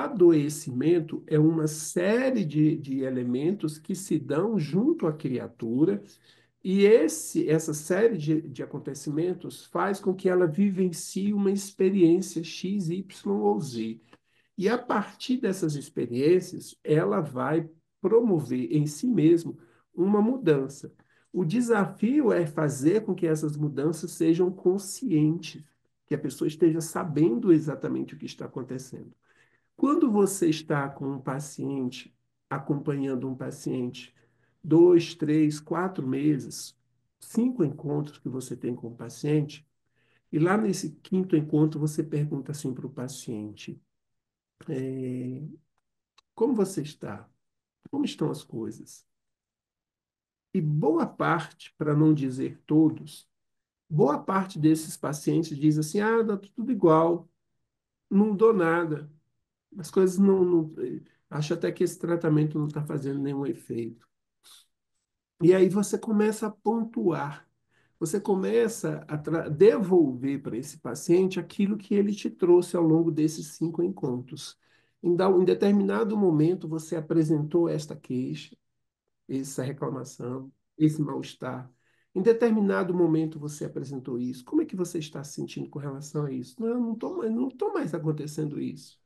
adoecimento é uma série de elementos que se dão junto à criatura, e essa série de acontecimentos faz com que ela vivencie uma experiência X, Y ou Z. E a partir dessas experiências, ela vai promover em si mesmo uma mudança. O desafio é fazer com que essas mudanças sejam conscientes, que a pessoa esteja sabendo exatamente o que está acontecendo. Quando você está com um paciente, acompanhando um paciente, 2, 3, 4 meses, 5 encontros que você tem com o paciente, e lá nesse quinto encontro você pergunta assim para o paciente: como você está? Como estão as coisas? E boa parte, para não dizer todos, boa parte desses pacientes diz assim: ah, tá tudo igual, não dou nada, as coisas acho até que esse tratamento não está fazendo nenhum efeito. E aí você começa a pontuar, você começa a devolver para esse paciente aquilo que ele te trouxe ao longo desses 5 encontros. Em determinado momento, você apresentou esta queixa, essa reclamação, esse mal-estar. Em determinado momento você apresentou isso. Como é que você está se sentindo com relação a isso? Não, não estou mais acontecendo isso.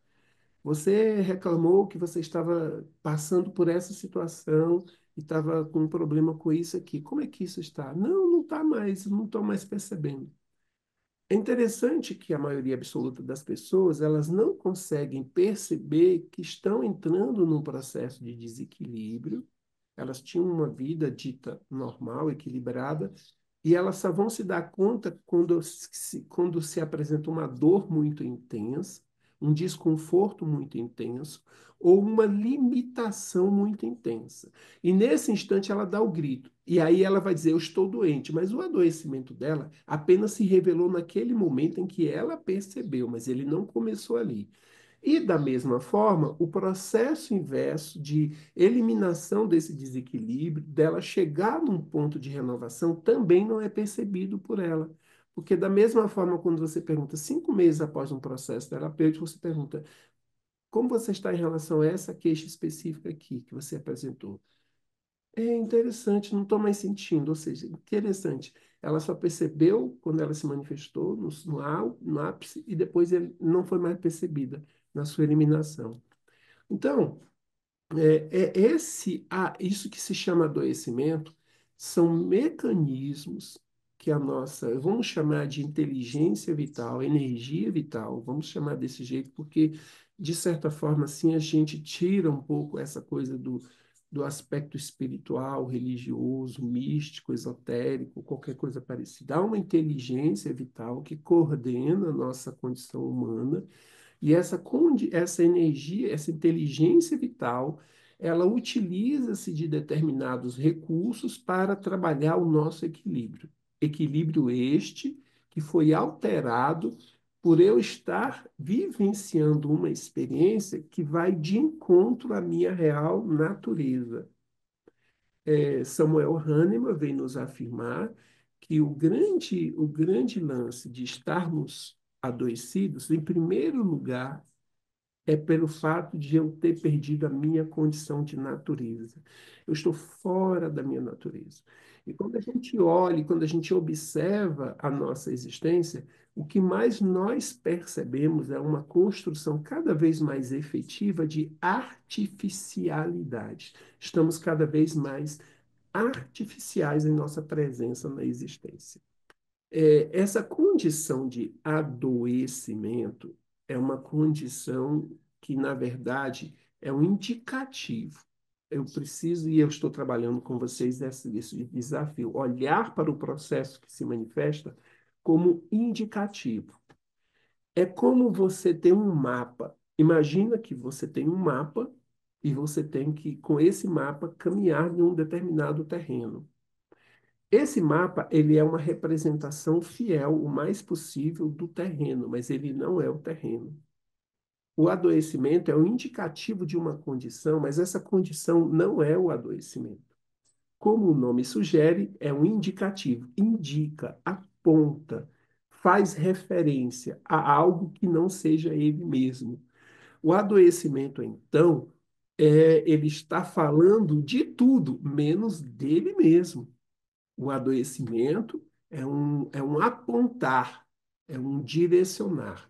Você reclamou que você estava passando por essa situação e estava com um problema com isso aqui. Como é que isso está? Não, não está mais, não estou mais percebendo. É interessante que a maioria absoluta das pessoas, elas não conseguem perceber que estão entrando num processo de desequilíbrio. Elas tinham uma vida dita normal, equilibrada, e elas só vão se dar conta quando se apresenta uma dor muito intensa, um desconforto muito intenso, ou uma limitação muito intensa. E nesse instante ela dá o grito. E aí ela vai dizer: eu estou doente. Mas o adoecimento dela apenas se revelou naquele momento em que ela percebeu, mas ele não começou ali. E, da mesma forma, o processo inverso de eliminação desse desequilíbrio, dela chegar num ponto de renovação, também não é percebido por ela. Porque, da mesma forma, quando você pergunta 5 meses após um processo terapêutico, você pergunta: como você está em relação a essa queixa específica aqui que você apresentou? É interessante, não estou mais sentindo. Ou seja, interessante. Ela só percebeu quando ela se manifestou no ápice e depois ele não foi mais percebida na sua eliminação. Então, isso que se chama adoecimento são mecanismos que a nossa, vamos chamar de inteligência vital, energia vital, vamos chamar desse jeito, porque, de certa forma, assim, a gente tira um pouco essa coisa do aspecto espiritual, religioso, místico, esotérico, qualquer coisa parecida. Há uma inteligência vital que coordena a nossa condição humana e essa energia, essa inteligência vital, ela utiliza-se de determinados recursos para trabalhar o nosso equilíbrio. Equilíbrio este que foi alterado por eu estar vivenciando uma experiência que vai de encontro à minha real natureza. Samuel Hahnemann vem nos afirmar que o grande lance de estarmos adoecidos, em primeiro lugar, é pelo fato de eu ter perdido a minha condição de natureza. Eu estou fora da minha natureza. E quando a gente olha, quando a gente observa a nossa existência, o que mais nós percebemos é uma construção cada vez mais efetiva de artificialidade. Estamos cada vez mais artificiais em nossa presença na existência. Essa condição de adoecimento é uma condição que, na verdade, é um indicativo. Eu preciso, e eu estou trabalhando com vocês esse desafio, olhar para o processo que se manifesta como indicativo. É como você ter um mapa. Imagina que você tem um mapa e você tem que, com esse mapa, caminhar em um determinado terreno. Esse mapa, ele é uma representação fiel, o mais possível, do terreno, mas ele não é o terreno. O adoecimento é um indicativo de uma condição, mas essa condição não é o adoecimento. Como o nome sugere, é um indicativo, indica, aponta, faz referência a algo que não seja ele mesmo. O adoecimento, então, ele está falando de tudo, menos dele mesmo. O adoecimento é um apontar, é um direcionar.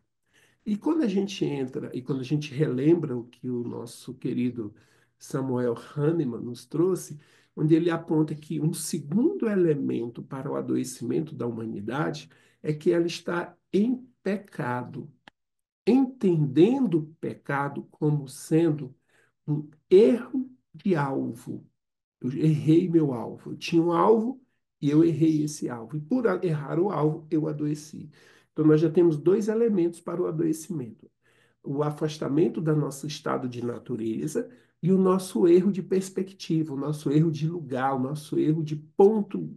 E quando a gente entra e quando a gente relembra o que o nosso querido Samuel Hahnemann nos trouxe, onde ele aponta que um segundo elemento para o adoecimento da humanidade é que ela está em pecado, entendendo o pecado como sendo um erro de alvo. Eu errei meu alvo. Eu tinha um alvo e eu errei esse alvo. E por errar o alvo, eu adoeci. Então, nós já temos dois elementos para o adoecimento: o afastamento do nosso estado de natureza e o nosso erro de perspectiva, o nosso erro de lugar, o nosso erro de ponto,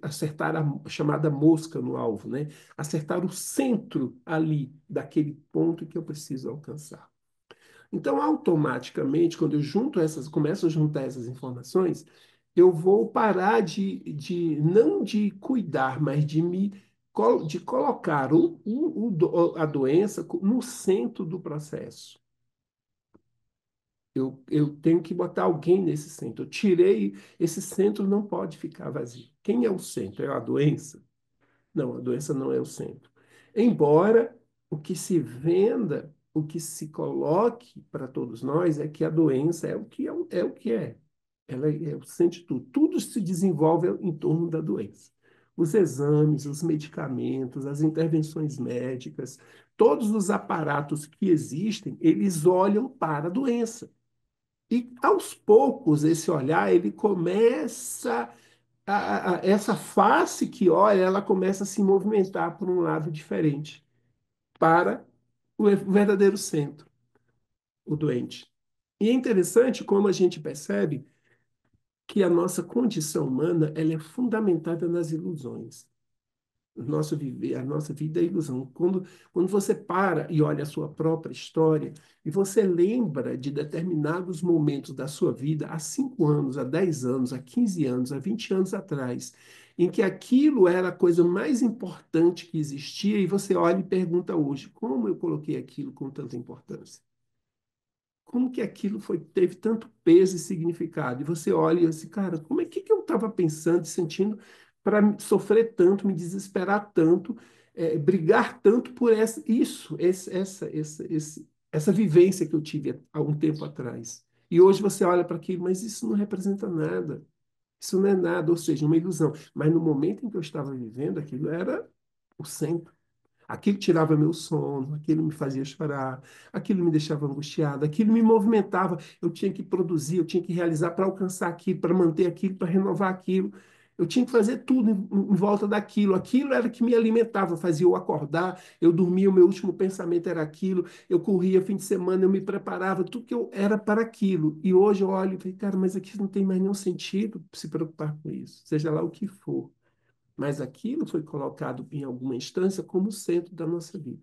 acertar a chamada mosca no alvo, né? Acertar o centro ali daquele ponto que eu preciso alcançar. Então, automaticamente, quando começo a juntar essas informações, eu vou parar não de cuidar, mas de colocar a doença no centro do processo. Eu tenho que botar alguém nesse centro. Eu tirei, esse centro não pode ficar vazio. Quem é o centro? É a doença? Não, a doença não é o centro. Embora o que se venda, o que se coloque para todos nós é que a doença é o que é. Ela é o centro de tudo. Tudo se desenvolve em torno da doença. Os exames, os medicamentos, as intervenções médicas, todos os aparatos que existem, eles olham para a doença. E aos poucos esse olhar ele começa essa face que olha, ela começa a se movimentar por um lado diferente, para o verdadeiro centro, o doente. E é interessante como a gente percebe que a nossa condição humana ela é fundamentada nas ilusões. O nosso viver, a nossa vida é ilusão. Quando você para e olha a sua própria história, e você lembra de determinados momentos da sua vida, há 5 anos, há 10 anos, há 15 anos, há 20 anos atrás, em que aquilo era a coisa mais importante que existia, e você olha e pergunta hoje, como eu coloquei aquilo com tanta importância? Como que aquilo teve tanto peso e significado? E você olha e assim, cara, como é que eu estava pensando e sentindo para sofrer tanto, me desesperar tanto, brigar tanto por essa vivência que eu tive há um tempo atrás? E hoje você olha para aquilo, mas isso não representa nada. Isso não é nada, ou seja, uma ilusão. Mas no momento em que eu estava vivendo, aquilo era o centro. Aquilo tirava meu sono, aquilo me fazia chorar, aquilo me deixava angustiado, aquilo me movimentava. Eu tinha que produzir, eu tinha que realizar para alcançar aquilo, para manter aquilo, para renovar aquilo. Eu tinha que fazer tudo em volta daquilo. Aquilo era que me alimentava, fazia eu acordar, eu dormia, o meu último pensamento era aquilo. Eu corria fim de semana, eu me preparava, tudo que eu era para aquilo. E hoje eu olho e falei, cara, mas aqui não tem mais nenhum sentido se preocupar com isso, seja lá o que for. Mas aquilo foi colocado em alguma instância como centro da nossa vida.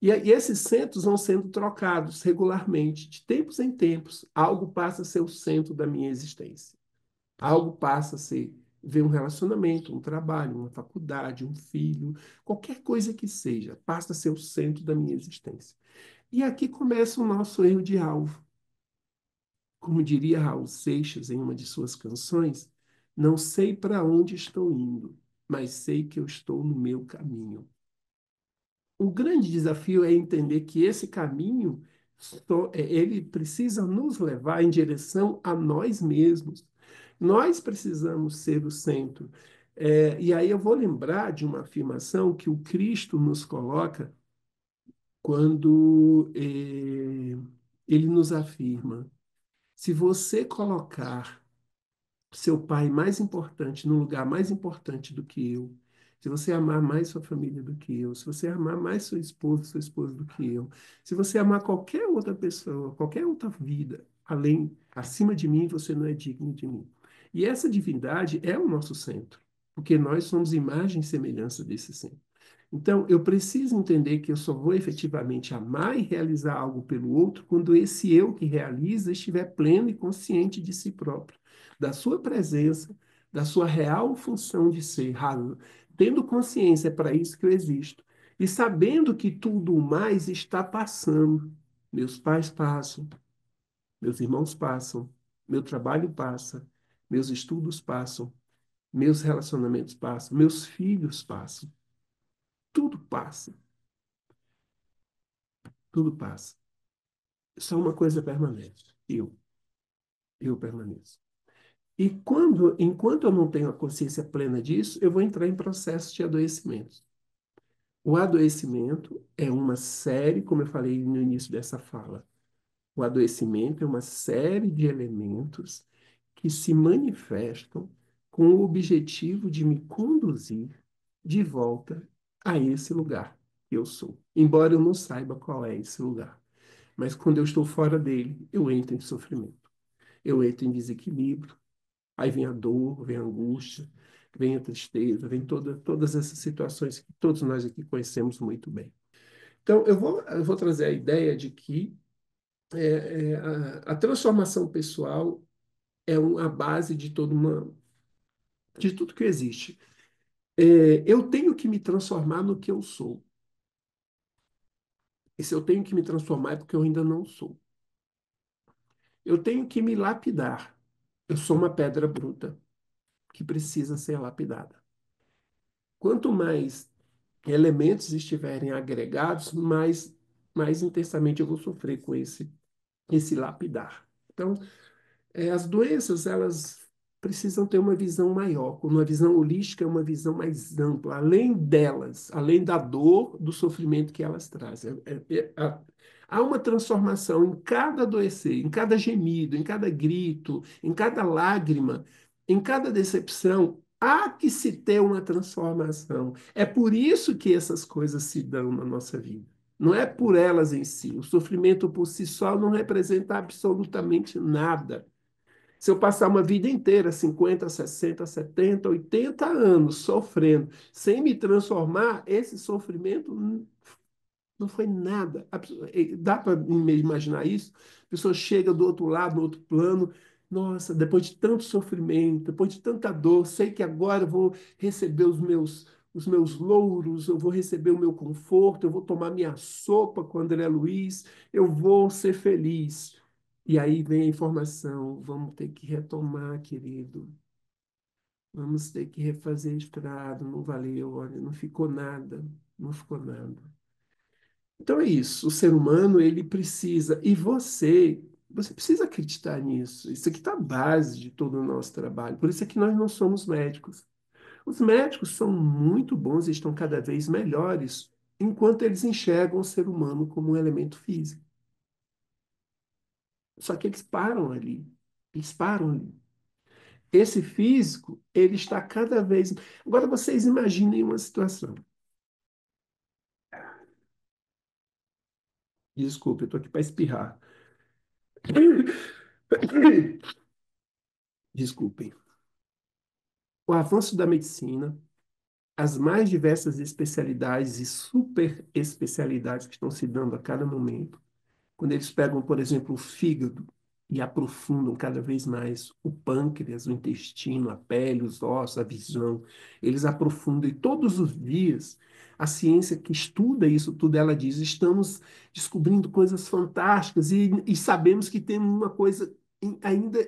E esses centros vão sendo trocados regularmente, de tempos em tempos. Algo passa a ser o centro da minha existência. Algo passa a ser ver um relacionamento, um trabalho, uma faculdade, um filho, qualquer coisa que seja, passa a ser o centro da minha existência. E aqui começa o nosso erro de alvo. Como diria Raul Seixas em uma de suas canções, não sei para onde estou indo, mas sei que eu estou no meu caminho. O grande desafio é entender que esse caminho ele precisa nos levar em direção a nós mesmos. Nós precisamos ser o centro. E aí eu vou lembrar de uma afirmação que o Cristo nos coloca quando ele nos afirma: se você colocar seu pai mais importante, num lugar mais importante do que eu, se você amar mais sua família do que eu, se você amar mais sua esposa do que eu, se você amar qualquer outra pessoa, qualquer outra vida, acima de mim, você não é digno de mim. E essa divindade é o nosso centro, porque nós somos imagem e semelhança desse centro. Então, eu preciso entender que eu só vou efetivamente amar e realizar algo pelo outro quando esse eu que realiza estiver pleno e consciente de si próprio, da sua presença, da sua real função de ser, tendo consciência, é para isso que eu existo. e sabendo que tudo mais está passando. Meus pais passam, meus irmãos passam, meu trabalho passa, meus estudos passam, meus relacionamentos passam, meus filhos passam. Tudo passa, tudo passa. Só uma coisa permanece. Eu permaneço. E enquanto eu não tenho a consciência plena disso, eu vou entrar em processo de adoecimento. O adoecimento é uma série, como eu falei no início dessa fala, o adoecimento é uma série de elementos que se manifestam com o objetivo de me conduzir de volta a esse lugar que eu sou. Embora eu não saiba qual é esse lugar. Mas quando eu estou fora dele, eu entro em sofrimento. Eu entro em desequilíbrio. Aí vem a dor, vem a angústia, vem a tristeza, vem todas essas situações que todos nós aqui conhecemos muito bem. Então, eu vou trazer a ideia de que a transformação pessoal é a base de tudo que existe. Eu tenho que me transformar no que eu sou. E se eu tenho que me transformar é porque eu ainda não sou. Eu tenho que me lapidar. Eu sou uma pedra bruta que precisa ser lapidada. Quanto mais elementos estiverem agregados, mais intensamente eu vou sofrer com esse lapidar. Então, as doenças, elas precisam ter uma visão maior. Uma visão holística é uma visão mais ampla, além delas, além da dor, do sofrimento que elas trazem. Há uma transformação em cada adoecer, em cada gemido, em cada grito, em cada lágrima, em cada decepção. Há que se ter uma transformação. É por isso que essas coisas se dão na nossa vida. Não é por elas em si. O sofrimento por si só não representa absolutamente nada. Se eu passar uma vida inteira, 50, 60, 70, 80 anos sofrendo, sem me transformar, esse sofrimento não foi nada. Dá para imaginar isso? A pessoa chega do outro lado, no outro plano. Nossa, depois de tanto sofrimento, depois de tanta dor, sei que agora eu vou receber os meus louros, eu vou receber o meu conforto, eu vou tomar minha sopa com André Luiz, eu vou ser feliz. E aí vem a informação: vamos ter que retomar, querido. Vamos ter que refazer a estrada, não valeu, olha, não ficou nada, não ficou nada. Então é isso, o ser humano, ele precisa, e você precisa acreditar nisso. Isso aqui está a base de todo o nosso trabalho. Por isso é que nós não somos médicos. Os médicos são muito bons e estão cada vez melhores enquanto eles enxergam o ser humano como um elemento físico. Só que eles param ali. Eles param ali. Esse físico, ele está cada vez. Agora vocês imaginem uma situação. Desculpe, eu estou aqui para espirrar. Desculpem. O avanço da medicina, as mais diversas especialidades e super especialidades que estão se dando a cada momento, quando eles pegam, por exemplo, o fígado e aprofundam cada vez mais o pâncreas, o intestino, a pele, os ossos, a visão, eles aprofundam e todos os dias a ciência que estuda isso tudo, ela diz, estamos descobrindo coisas fantásticas e sabemos que temos uma coisa ainda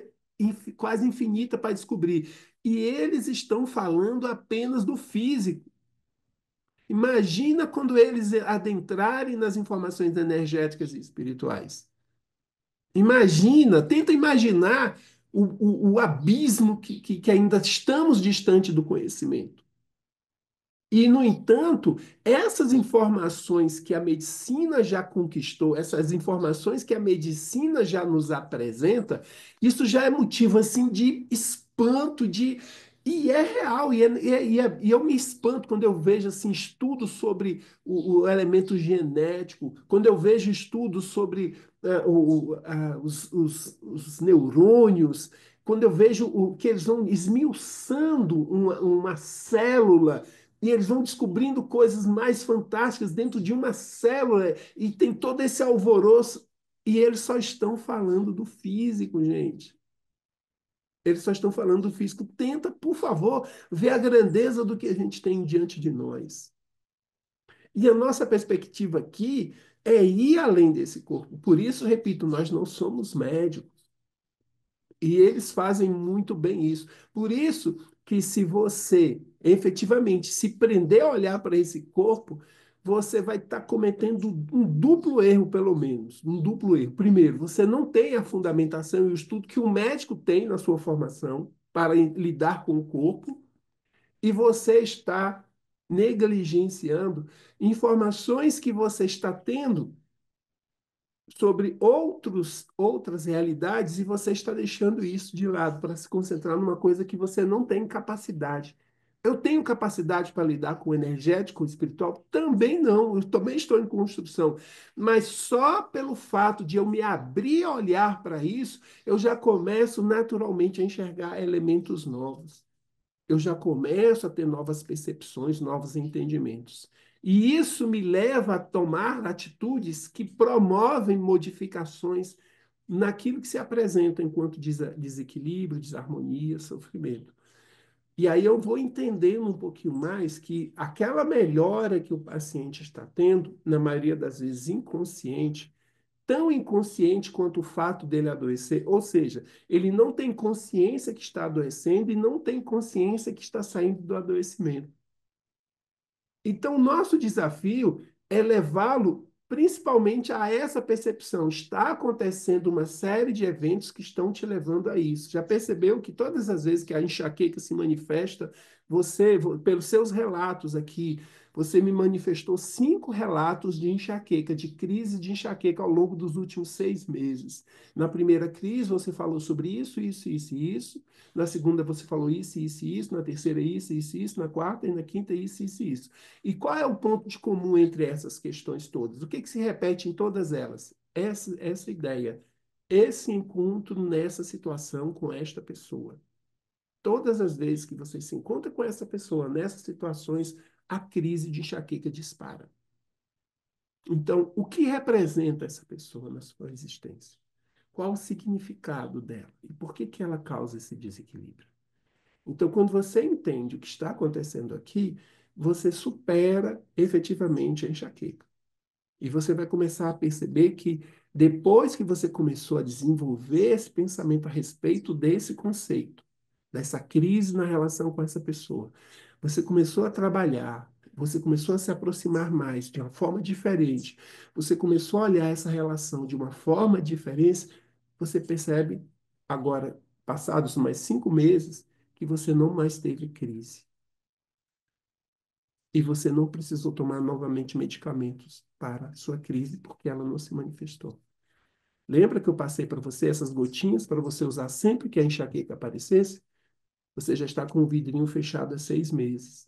quase infinita para descobrir. E eles estão falando apenas do físico. Imagina quando eles adentrarem nas informações energéticas e espirituais. Imagina, tenta imaginar o abismo que ainda estamos distante do conhecimento. E, no entanto, essas informações que a medicina já conquistou, essas informações que a medicina já nos apresenta, isso já é motivo assim de espanto, e é real, e eu me espanto quando eu vejo assim, estudos sobre o elemento genético, quando eu vejo estudos sobre os neurônios, quando eu vejo que eles vão esmiuçando uma célula e eles vão descobrindo coisas mais fantásticas dentro de uma célula e tem todo esse alvoroço. E eles só estão falando do físico, gente. Eles só estão falando do físico. Tenta, por favor, ver a grandeza do que a gente tem diante de nós. E a nossa perspectiva aqui é ir além desse corpo. Por isso, repito, nós não somos médicos. E eles fazem muito bem isso. Por isso que se você efetivamente se prender a olhar para esse corpo, você vai estar cometendo um duplo erro, pelo menos. Um duplo erro. Primeiro, você não tem a fundamentação e o estudo que o médico tem na sua formação para lidar com o corpo, e você está negligenciando informações que você está tendo sobre outras realidades, e você está deixando isso de lado para se concentrar numa coisa que você não tem capacidade. Eu tenho capacidade para lidar com o energético, o espiritual? Também não, eu também estou em construção. Mas só pelo fato de eu me abrir a olhar para isso, eu já começo naturalmente a enxergar elementos novos. Eu já começo a ter novas percepções, novos entendimentos. E isso me leva a tomar atitudes que promovem modificações naquilo que se apresenta enquanto desequilíbrio, desarmonia, sofrimento. E aí eu vou entendendo um pouquinho mais que aquela melhora que o paciente está tendo, na maioria das vezes inconsciente, tão inconsciente quanto o fato dele adoecer, ou seja, ele não tem consciência que está adoecendo e não tem consciência que está saindo do adoecimento. Então, o nosso desafio é levá-lo principalmente a essa percepção. Está acontecendo uma série de eventos que estão te levando a isso. Já percebeu que todas as vezes que a enxaqueca se manifesta, você, pelos seus relatos aqui, você me manifestou 5 relatos de enxaqueca, de crise de enxaqueca ao longo dos últimos 6 meses. Na primeira crise, você falou sobre isso, isso, isso e isso. Na segunda, você falou isso, isso e isso. Na terceira, isso, isso e isso. Na quarta e na quinta, isso, isso e isso. E qual é o ponto de comum entre essas questões todas? O que que se repete em todas elas? Essa ideia, esse encontro nessa situação com esta pessoa. Todas as vezes que você se encontra com essa pessoa, nessas situações, a crise de enxaqueca dispara. Então, o que representa essa pessoa na sua existência? Qual o significado dela? E por que que ela causa esse desequilíbrio? Então, quando você entende o que está acontecendo aqui, você supera efetivamente a enxaqueca. E você vai começar a perceber que depois que você começou a desenvolver esse pensamento a respeito desse conceito, dessa crise na relação com essa pessoa, você começou a trabalhar, você começou a se aproximar mais de uma forma diferente, você começou a olhar essa relação de uma forma diferente, você percebe agora, passados mais 5 meses, que você não mais teve crise. E você não precisou tomar novamente medicamentos para a sua crise, porque ela não se manifestou. Lembra que eu passei para você essas gotinhas para você usar sempre que a enxaqueca aparecesse? Você já está com o vidrinho fechado há 6 meses.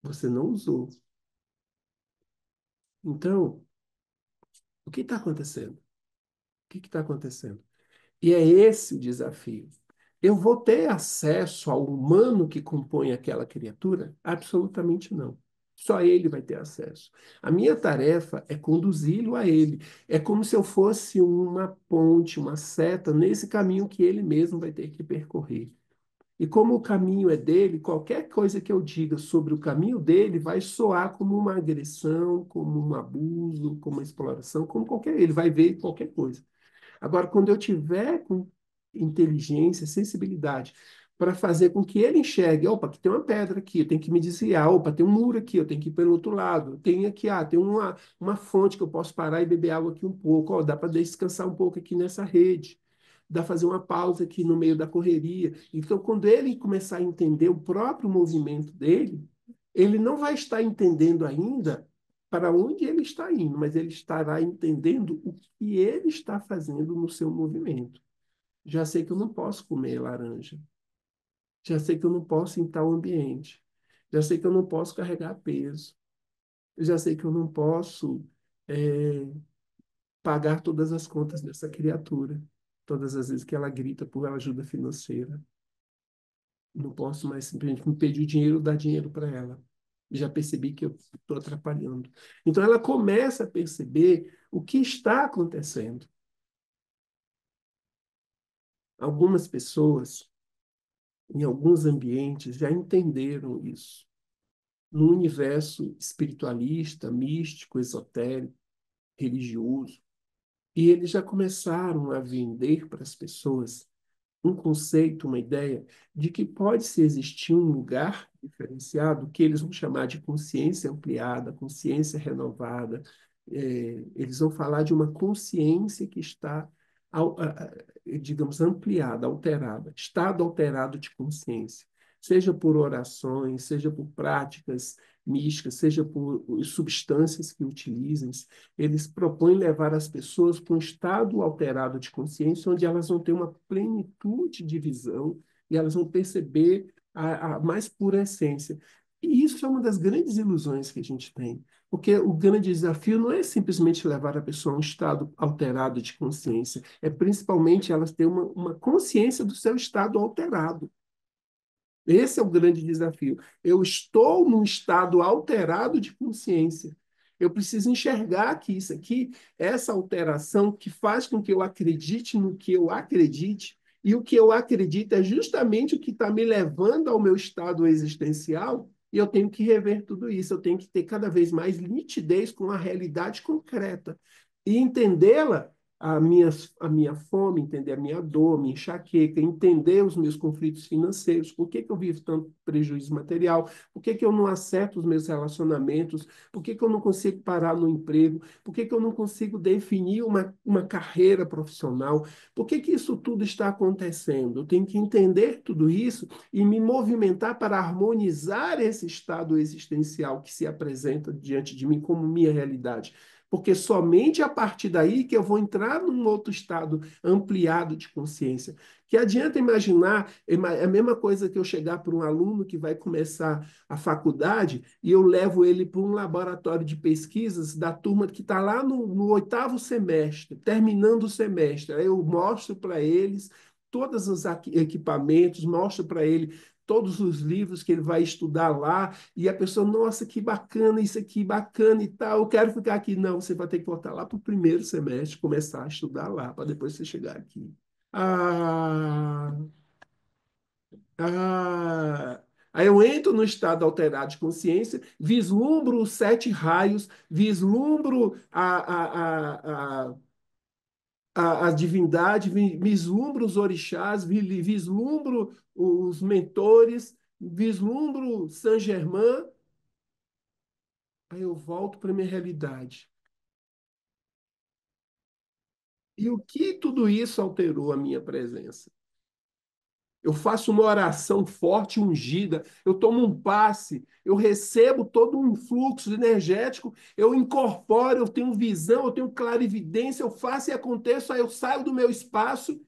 Você não usou. Então, o que está acontecendo? O que está acontecendo? E é esse o desafio. Eu vou ter acesso ao humano que compõe aquela criatura? Absolutamente não. Só ele vai ter acesso. A minha tarefa é conduzi-lo a ele. É como se eu fosse uma ponte, uma seta nesse caminho que ele mesmo vai ter que percorrer. E como o caminho é dele, qualquer coisa que eu diga sobre o caminho dele vai soar como uma agressão, como um abuso, como uma exploração, como qualquer. Ele vai ver qualquer coisa. Agora, quando eu tiver com inteligência, sensibilidade, para fazer com que ele enxergue, opa, aqui tem uma pedra aqui, eu tenho que me desviar, opa, tem um muro aqui, eu tenho que ir pelo outro lado, tem aqui, tem uma fonte que eu posso parar e beber água aqui um pouco, ó, dá para descansar um pouco aqui nessa rede, dá para fazer uma pausa aqui no meio da correria. Então, quando ele começar a entender o próprio movimento dele, ele não vai estar entendendo ainda para onde ele está indo, mas ele estará entendendo o que ele está fazendo no seu movimento. Já sei que eu não posso comer laranja. Já sei que eu não posso em tal ambiente. Já sei que eu não posso carregar peso. Já sei que eu não posso pagar todas as contas dessa criatura, todas as vezes que ela grita por ajuda financeira. Não posso mais simplesmente me pedir o dinheiro, dar dinheiro para ela. Já percebi que eu estou atrapalhando. Então ela começa a perceber o que está acontecendo. Algumas pessoas, em alguns ambientes, já entenderam isso. no universo espiritualista, místico, esotérico, religioso. E eles já começaram a vender para as pessoas um conceito, uma ideia de que pode-se existir um lugar diferenciado que eles vão chamar de consciência ampliada, consciência renovada. Eles vão falar de uma consciência que está, digamos, ampliada, alterada, estado alterado de consciência, seja por orações, seja por práticas místicas, seja por substâncias que utilizem, eles propõem levar as pessoas para um estado alterado de consciência, onde elas vão ter uma plenitude de visão e elas vão perceber a mais pura essência. E isso é uma das grandes ilusões que a gente tem, porque o grande desafio não é simplesmente levar a pessoa a um estado alterado de consciência, é principalmente elas terem uma consciência do seu estado alterado. Esse é o grande desafio. Eu estou num estado alterado de consciência. Eu preciso enxergar que isso aqui, essa alteração que faz com que eu acredite no que eu acredite, e o que eu acredito é justamente o que está me levando ao meu estado existencial, e eu tenho que rever tudo isso. Eu tenho que ter cada vez mais nitidez com a realidade concreta e entendê-la a minha fome, entender a minha dor, minha enxaqueca, entender os meus conflitos financeiros, por que que eu vivo tanto prejuízo material, por que que eu não acerto os meus relacionamentos, por que que eu não consigo parar no emprego, por que que eu não consigo definir uma carreira profissional, por que que isso tudo está acontecendo? Eu tenho que entender tudo isso e me movimentar para harmonizar esse estado existencial que se apresenta diante de mim como minha realidade, porque somente a partir daí que eu vou entrar num outro estado ampliado de consciência. Que adianta imaginar, é a mesma coisa que eu chegar para um aluno que vai começar a faculdade e eu levo ele para um laboratório de pesquisas da turma que está lá no oitavo semestre, terminando o semestre. Aí eu mostro para eles todos os equipamentos, mostro para ele todos os livros que ele vai estudar lá, e a pessoa, nossa, que bacana isso aqui, bacana e tal, eu quero ficar aqui. Não, você vai ter que voltar lá para o primeiro semestre, começar a estudar lá, para depois você chegar aqui. Ah, ah. Aí eu entro no estado alterado de consciência, vislumbro os sete raios, vislumbro a divindade, vislumbro os orixás, vislumbro os mentores, vislumbro Saint-Germain, aí eu volto para a minha realidade. E o que tudo isso alterou a minha presença? Eu faço uma oração forte, ungida, eu tomo um passe, eu recebo todo um fluxo energético, eu incorporo, eu tenho visão, eu tenho clarividência, eu faço e aconteço, aí eu saio do meu espaço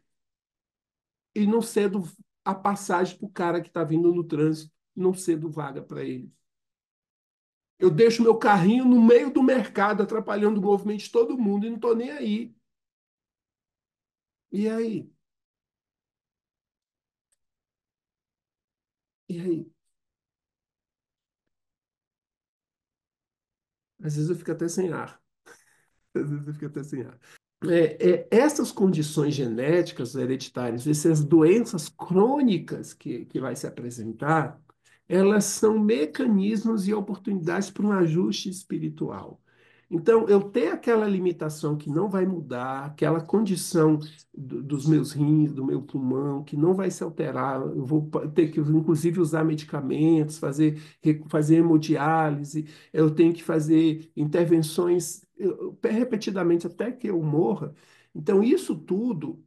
e não cedo a passagem para o cara que está vindo no trânsito, não cedo vaga para ele. Eu deixo meu carrinho no meio do mercado, atrapalhando o movimento de todo mundo e não estou nem aí. E aí? E aí? Às vezes eu fico até sem ar. Às vezes eu fico até sem ar. Essas condições genéticas hereditárias, essas doenças crônicas que vai se apresentar, elas são mecanismos e oportunidades para um ajuste espiritual. Então, eu ter aquela limitação que não vai mudar, aquela condição dos meus rins, do meu pulmão, que não vai se alterar, eu vou ter que, inclusive, usar medicamentos, fazer hemodiálise, eu tenho que fazer intervenções repetidamente até que eu morra. Então, isso tudo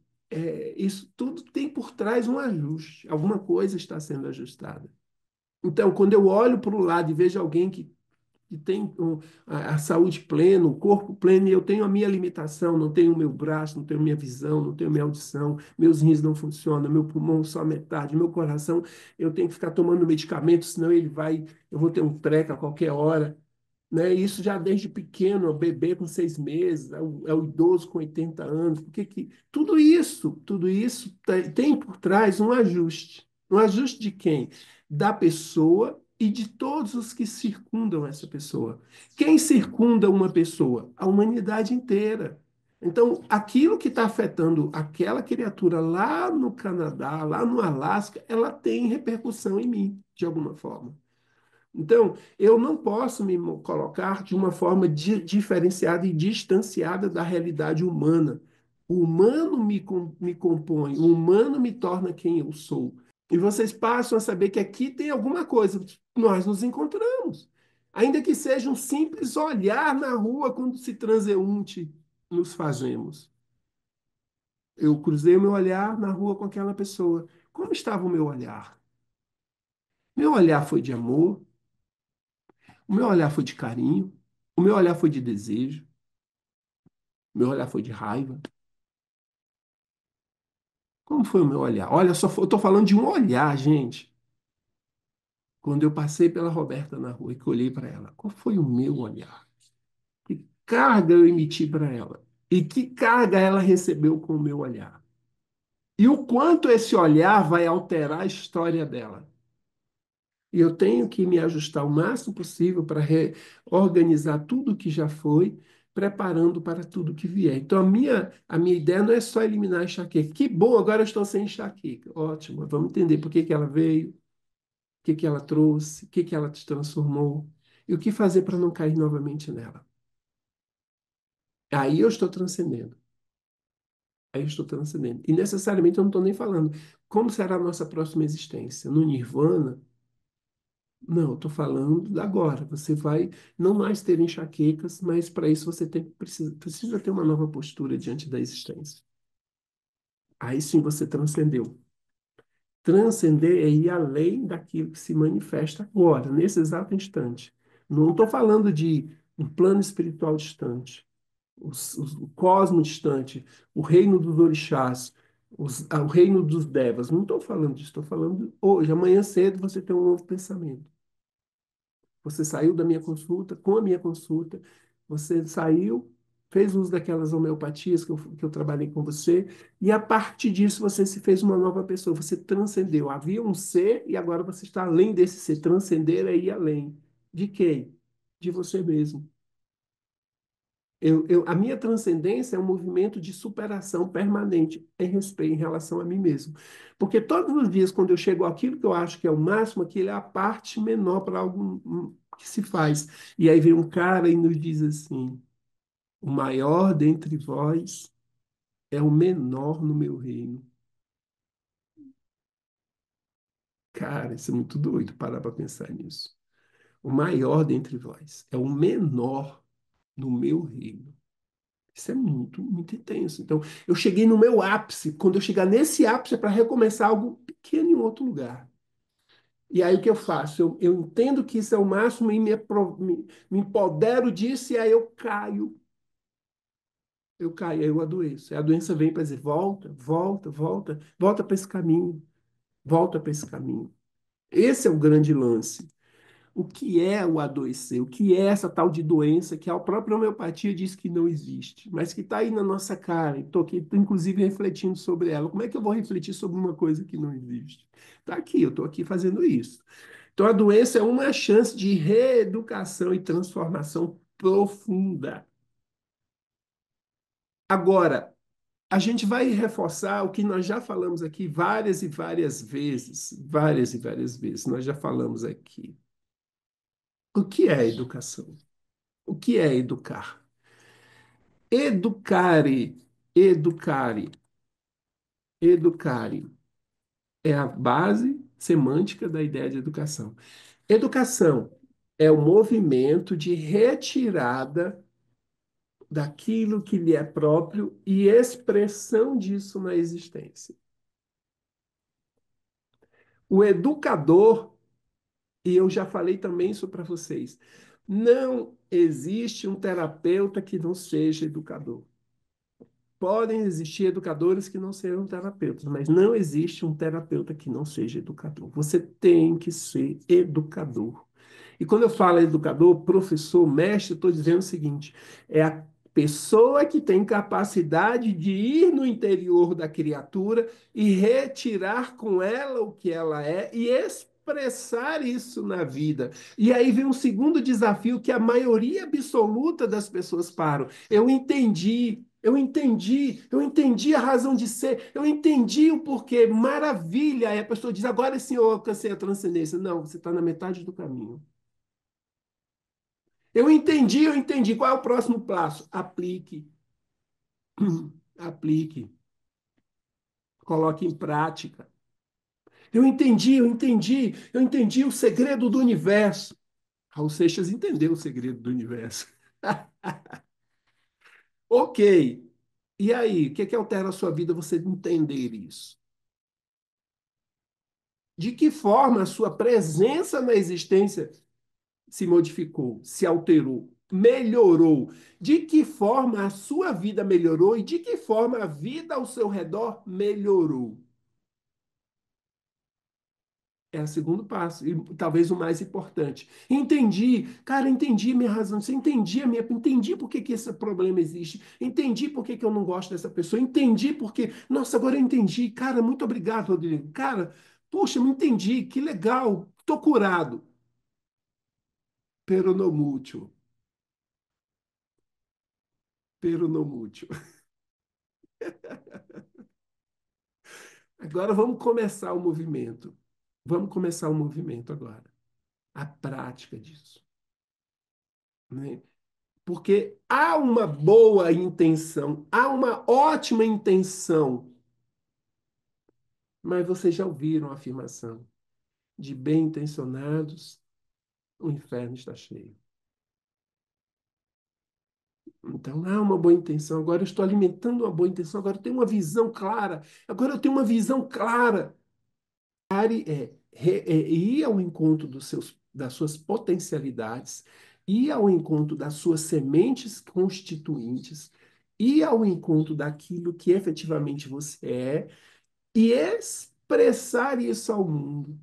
tem por trás um ajuste. Alguma coisa está sendo ajustada. Então, quando eu olho para o lado e vejo alguém que tem a saúde plena, o corpo pleno, e eu tenho a minha limitação, não tenho o meu braço, não tenho minha visão, não tenho minha audição, meus rins não funcionam, meu pulmão só metade, meu coração, eu tenho que ficar tomando medicamento, senão eu vou ter um treco a qualquer hora, né? Isso já desde pequeno, é o bebê com 6 meses, é o idoso com 80 anos. Tudo isso tem por trás um ajuste. Um ajuste de quem? Da pessoa e de todos os que circundam essa pessoa. Quem circunda uma pessoa? A humanidade inteira. Então, aquilo que está afetando aquela criatura lá no Canadá, lá no Alasca, ela tem repercussão em mim, de alguma forma. Então, eu não posso me colocar de uma forma diferenciada e distanciada da realidade humana. O humano me compõe, o humano me torna quem eu sou. E vocês passam a saber que aqui tem alguma coisa. Nós nos encontramos. Ainda que seja um simples olhar na rua quando se transeunte nos fazemos. Eu cruzei o meu olhar na rua com aquela pessoa. Como estava o meu olhar? Meu olhar foi de amor, o meu olhar foi de carinho, o meu olhar foi de desejo, o meu olhar foi de raiva. Como foi o meu olhar? Olha, eu estou falando de um olhar, gente. Quando eu passei pela Roberta na rua e que olhei para ela, qual foi o meu olhar? Que carga eu emiti para ela? E que carga ela recebeu com o meu olhar? E o quanto esse olhar vai alterar a história dela? E eu tenho que me ajustar o máximo possível para reorganizar tudo que já foi, preparando para tudo que vier. Então, a minha ideia não é só eliminar a enxaqueca. Que bom, agora eu estou sem enxaqueca. Ótimo, vamos entender por que que ela veio, o que que ela trouxe, o que que ela te transformou e o que fazer para não cair novamente nela. Aí eu estou transcendendo. Aí eu estou transcendendo. E necessariamente eu não estou nem falando como será a nossa próxima existência. No Nirvana. Não, estou falando agora. Você vai não mais ter enxaquecas, mas para isso você precisa ter uma nova postura diante da existência. Aí sim você transcendeu. Transcender é ir além daquilo que se manifesta agora, nesse exato instante. Não estou falando de um plano espiritual distante, o cosmo distante, o reino dos orixás, o reino dos devas. Não estou falando disso, estou falando hoje, amanhã cedo você tem um novo pensamento. Você saiu da minha consulta, com a minha consulta, você saiu, fez uso daquelas homeopatias que eu trabalhei com você, e a partir disso você se fez uma nova pessoa, você transcendeu. Havia um ser e agora você está além desse ser. Transcender é ir além. De quem? De você mesmo. A minha transcendência é um movimento de superação permanente em respeito em relação a mim mesmo. Porque todos os dias, quando eu chego àquilo que eu acho que é o máximo, aquilo é a parte menor para algo que se faz. E aí vem um cara e nos diz assim: o maior dentre vós é o menor no meu reino. Cara, isso é muito doido, parar para pensar nisso. O maior dentre vós é o menor no meu reino. Isso é muito, muito intenso. Então, eu cheguei no meu ápice. Quando eu chegar nesse ápice, é para recomeçar algo pequeno em outro lugar. E aí o que eu faço? Eu entendo que isso é o máximo e me empodero disso, e aí eu caio. Eu caio, aí eu adoeço. Aí a doença vem para dizer: volta, volta, volta, volta para esse caminho, volta para esse caminho. Esse é o grande lance. O que é o adoecer? O que é essa tal de doença que a própria homeopatia diz que não existe, mas que está aí na nossa cara? Estou aqui, tô, inclusive, refletindo sobre ela. Como é que eu vou refletir sobre uma coisa que não existe? Está aqui, eu estou aqui fazendo isso. Então, a doença é uma chance de reeducação e transformação profunda. Agora, a gente vai reforçar o que nós já falamos aqui várias e várias vezes, várias e várias vezes, nós já falamos aqui. O que é educação? O que é educar? Educare, educare, educare é a base semântica da ideia de educação. Educação é o movimento de retirada daquilo que lhe é próprio e expressão disso na existência. O educador, e eu já falei também isso para vocês, não existe um terapeuta que não seja educador. Podem existir educadores que não sejam terapeutas, mas não existe um terapeuta que não seja educador. Você tem que ser educador. E quando eu falo educador, professor, mestre, eu estou dizendo o seguinte: é a pessoa que tem capacidade de ir no interior da criatura e retirar com ela o que ela é e expressar isso na vida. E aí vem um segundo desafio que a maioria absoluta das pessoas param. Eu entendi a razão de ser, eu entendi o porquê, maravilha. Aí a pessoa diz: agora sim eu alcancei a transcendência. Não, você está na metade do caminho. Eu entendi, eu entendi. Qual é o próximo passo? Aplique, aplique, coloque em prática. Eu entendi o segredo do universo. Raul Seixas entendeu o segredo do universo. Ok. E aí, o que é que altera a sua vida você entender isso? De que forma a sua presença na existência se modificou, se alterou, melhorou? De que forma a sua vida melhorou e de que forma a vida ao seu redor melhorou? É o segundo passo, e talvez o mais importante. Entendi, cara, entendi minha razão, você entendi a minha, entendi por que que esse problema existe, entendi por que que eu não gosto dessa pessoa, entendi por que, nossa, agora eu entendi, cara, muito obrigado, Rodrigo. Cara, poxa, eu entendi, que legal, tô curado. Peronomútil, peronomútil. Agora vamos começar o movimento. Vamos começar o movimento agora. A prática disso, né? Porque há uma boa intenção, há uma ótima intenção, mas vocês já ouviram a afirmação: de bem-intencionados, o inferno está cheio. Então, há uma boa intenção. Agora eu estou alimentando uma boa intenção. Agora eu tenho uma visão clara. Agora eu tenho uma visão clara. Ir ao encontro das suas potencialidades, ir ao encontro das suas sementes constituintes, ir ao encontro daquilo que efetivamente você é e expressar isso ao mundo.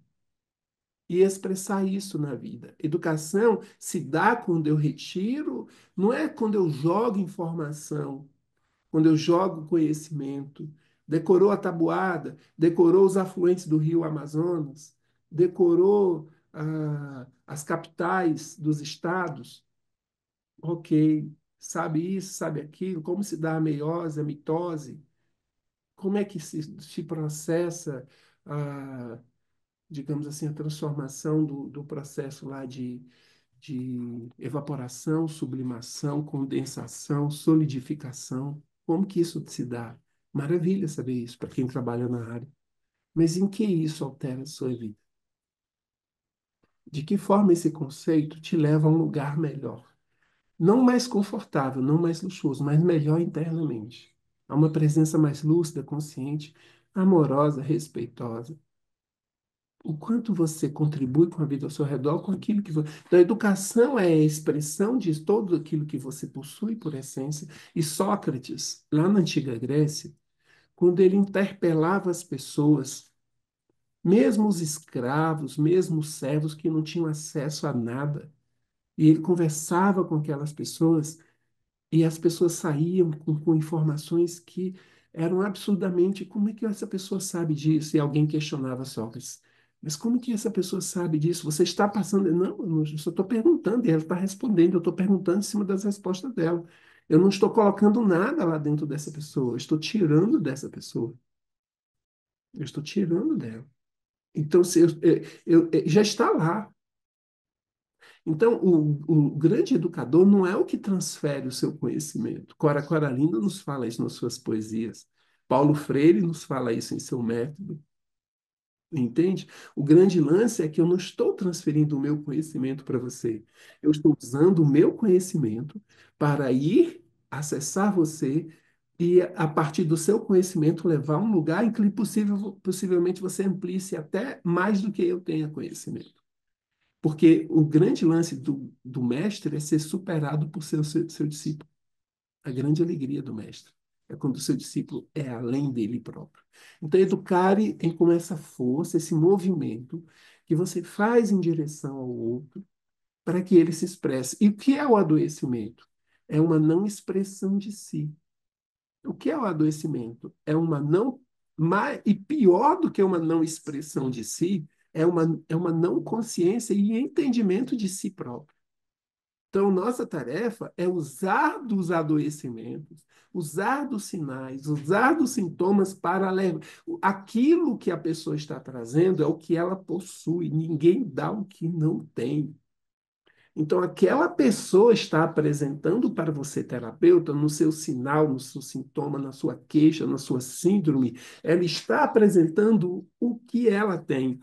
E expressar isso na vida. Educação se dá quando eu retiro, não é quando eu jogo informação, quando eu jogo conhecimento. Decorou a tabuada, decorou os afluentes do rio Amazonas, decorou as capitais dos estados. Ok, sabe isso, sabe aquilo, como se dá a meiose, a mitose, como é que se processa a, digamos assim, a transformação do processo lá de evaporação, sublimação, condensação, solidificação. Como que isso se dá? Maravilha saber isso para quem trabalha na área. Mas em que isso altera a sua vida? De que forma esse conceito te leva a um lugar melhor? Não mais confortável, não mais luxuoso, mas melhor internamente. A uma presença mais lúcida, consciente, amorosa, respeitosa. O quanto você contribui com a vida ao seu redor, com aquilo que você. Então, a educação é a expressão de todo aquilo que você possui por essência. E Sócrates, lá na antiga Grécia, quando ele interpelava as pessoas, mesmo os escravos, mesmo os servos que não tinham acesso a nada, e ele conversava com aquelas pessoas, e as pessoas saíam com informações que eram absurdamente. Como é que essa pessoa sabe disso? E alguém questionava Sócrates. Mas como que essa pessoa sabe disso? Você está passando. Não, eu só estou perguntando, e ela está respondendo. Eu estou perguntando em cima das respostas dela. Eu não estou colocando nada lá dentro dessa pessoa. Eu estou tirando dessa pessoa. Eu estou tirando dela. Então, se já está lá. Então, o grande educador não é o que transfere o seu conhecimento. Cora Coralina nos fala isso nas suas poesias. Paulo Freire nos fala isso em seu método. Entende? O grande lance é que eu não estou transferindo o meu conhecimento para você. Eu estou usando o meu conhecimento para ir acessar você e, a partir do seu conhecimento, levar a um lugar em que possivelmente você amplie-se até mais do que eu tenha conhecimento. Porque o grande lance do mestre é ser superado por seu discípulo. A grande alegria do mestre é quando o seu discípulo é além dele próprio. Então, educare tem como essa força, esse movimento que você faz em direção ao outro para que ele se expresse. E o que é o adoecimento? É uma não expressão de si. O que é o adoecimento? É uma não. E pior do que uma não expressão de si, é uma não consciência e entendimento de si próprio. Então, nossa tarefa é usar dos adoecimentos, usar dos sinais, usar dos sintomas para levar. Aquilo que a pessoa está trazendo é o que ela possui. Ninguém dá o que não tem. Então, aquela pessoa está apresentando para você, terapeuta, no seu sinal, no seu sintoma, na sua queixa, na sua síndrome, ela está apresentando o que ela tem.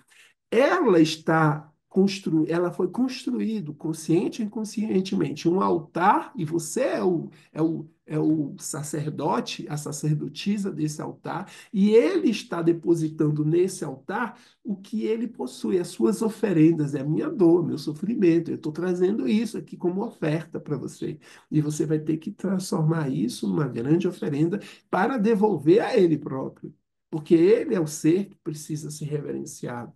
Ela está construindo, ela foi construído consciente e inconscientemente um altar e você é o sacerdote, a sacerdotisa desse altar, e ele está depositando nesse altar o que ele possui, as suas oferendas, é a minha dor, meu sofrimento. Eu estou trazendo isso aqui como oferta para você. E você vai ter que transformar isso numa grande oferenda para devolver a ele próprio. Porque ele é o ser que precisa ser reverenciado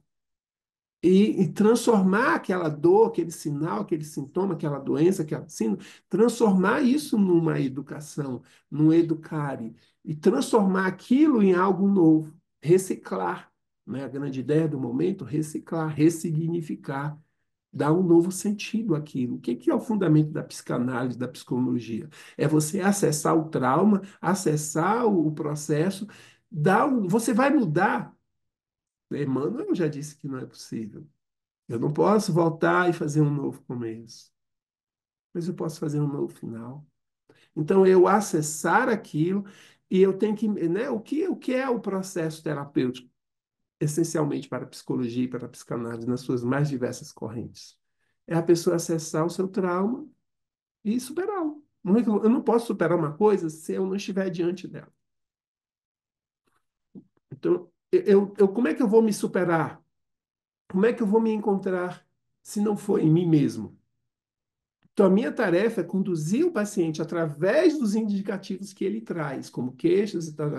e transformar aquela dor, aquele sinal, aquele sintoma, aquela doença, aquela síndrome, transformar isso numa educação, num educare, e transformar aquilo em algo novo, reciclar, né? A grande ideia do momento, reciclar, ressignificar, dar um novo sentido àquilo. O que que é o fundamento da psicanálise, da psicologia? É você acessar o trauma, acessar o processo, você vai mudar. Emmanuel já disse que não é possível. Eu não posso voltar e fazer um novo começo, mas eu posso fazer um novo final. Então, eu acessar aquilo e eu tenho que, né, o que é o processo terapêutico, essencialmente para a psicologia e para a psicanálise, nas suas mais diversas correntes? É a pessoa acessar o seu trauma e superá-lo. Eu não posso superar uma coisa se eu não estiver diante dela. Então, como é que eu vou me superar? Como é que eu vou me encontrar se não for em mim mesmo? Então, a minha tarefa é conduzir o paciente através dos indicativos que ele traz, como queixas e tal,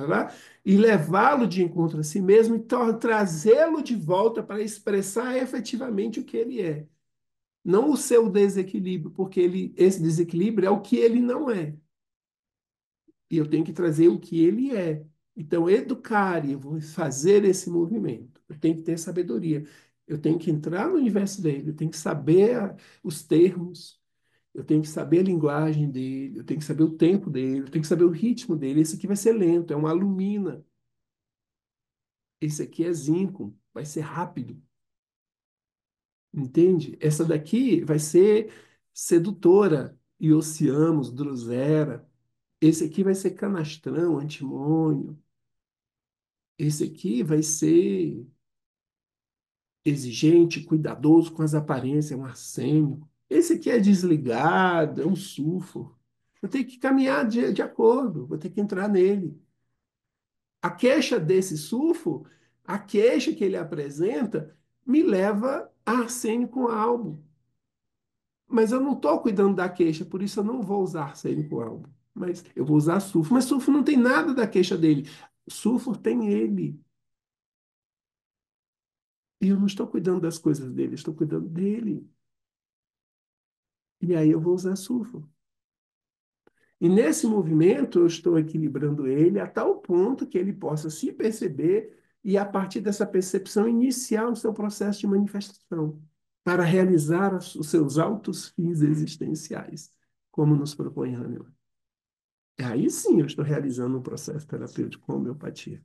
e levá-lo de encontro a si mesmo e trazê-lo de volta para expressar efetivamente o que ele é. Não o seu desequilíbrio, porque esse desequilíbrio é o que ele não é. E eu tenho que trazer o que ele é. Então, educar, e eu vou fazer esse movimento. Eu tenho que ter sabedoria. Eu tenho que entrar no universo dele, eu tenho que saber os termos, eu tenho que saber a linguagem dele, eu tenho que saber o tempo dele, eu tenho que saber o ritmo dele. Esse aqui vai ser lento, é uma alumina. Esse aqui é zinco, vai ser rápido, entende? Essa daqui vai ser sedutora, Iociamos, Drosera. Esse aqui vai ser canastrão, antimônio. Esse aqui vai ser exigente, cuidadoso com as aparências, é um arsênico. Esse aqui é desligado, é um sulfur. Eu tenho que caminhar de acordo, vou ter que entrar nele. A queixa desse sulfo, a queixa que ele apresenta, me leva a arsênico albo. Mas eu não estou cuidando da queixa, por isso eu não vou usar arsênico albo. Mas eu vou usar sulfo. Mas sulfo não tem nada da queixa dele. Sulfur tem ele. E eu não estou cuidando das coisas dele, estou cuidando dele. E aí eu vou usar sulfo. E nesse movimento eu estou equilibrando ele a tal ponto que ele possa se perceber e, a partir dessa percepção, iniciar o seu processo de manifestação para realizar os seus altos fins existenciais, como nos propõe Hahnemann. Aí sim eu estou realizando um processo terapêutico com homeopatia.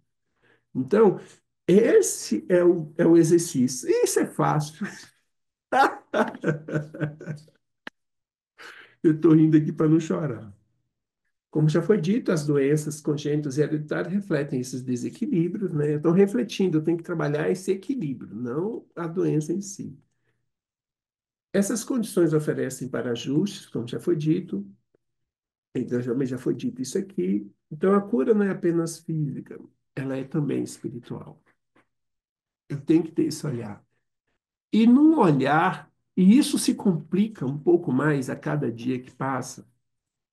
Então, esse é o exercício. Isso é fácil. Eu estou rindo aqui para não chorar. Como já foi dito, as doenças congênitas e hereditárias refletem esses desequilíbrios, né? Então, refletindo, eu tenho que trabalhar esse equilíbrio, não a doença em si. Essas condições oferecem para ajustes, como já foi dito, então já foi dito isso aqui. Então, a cura não é apenas física, ela é também espiritual. Eu tenho que ter esse olhar. E num olhar, e isso se complica um pouco mais a cada dia que passa,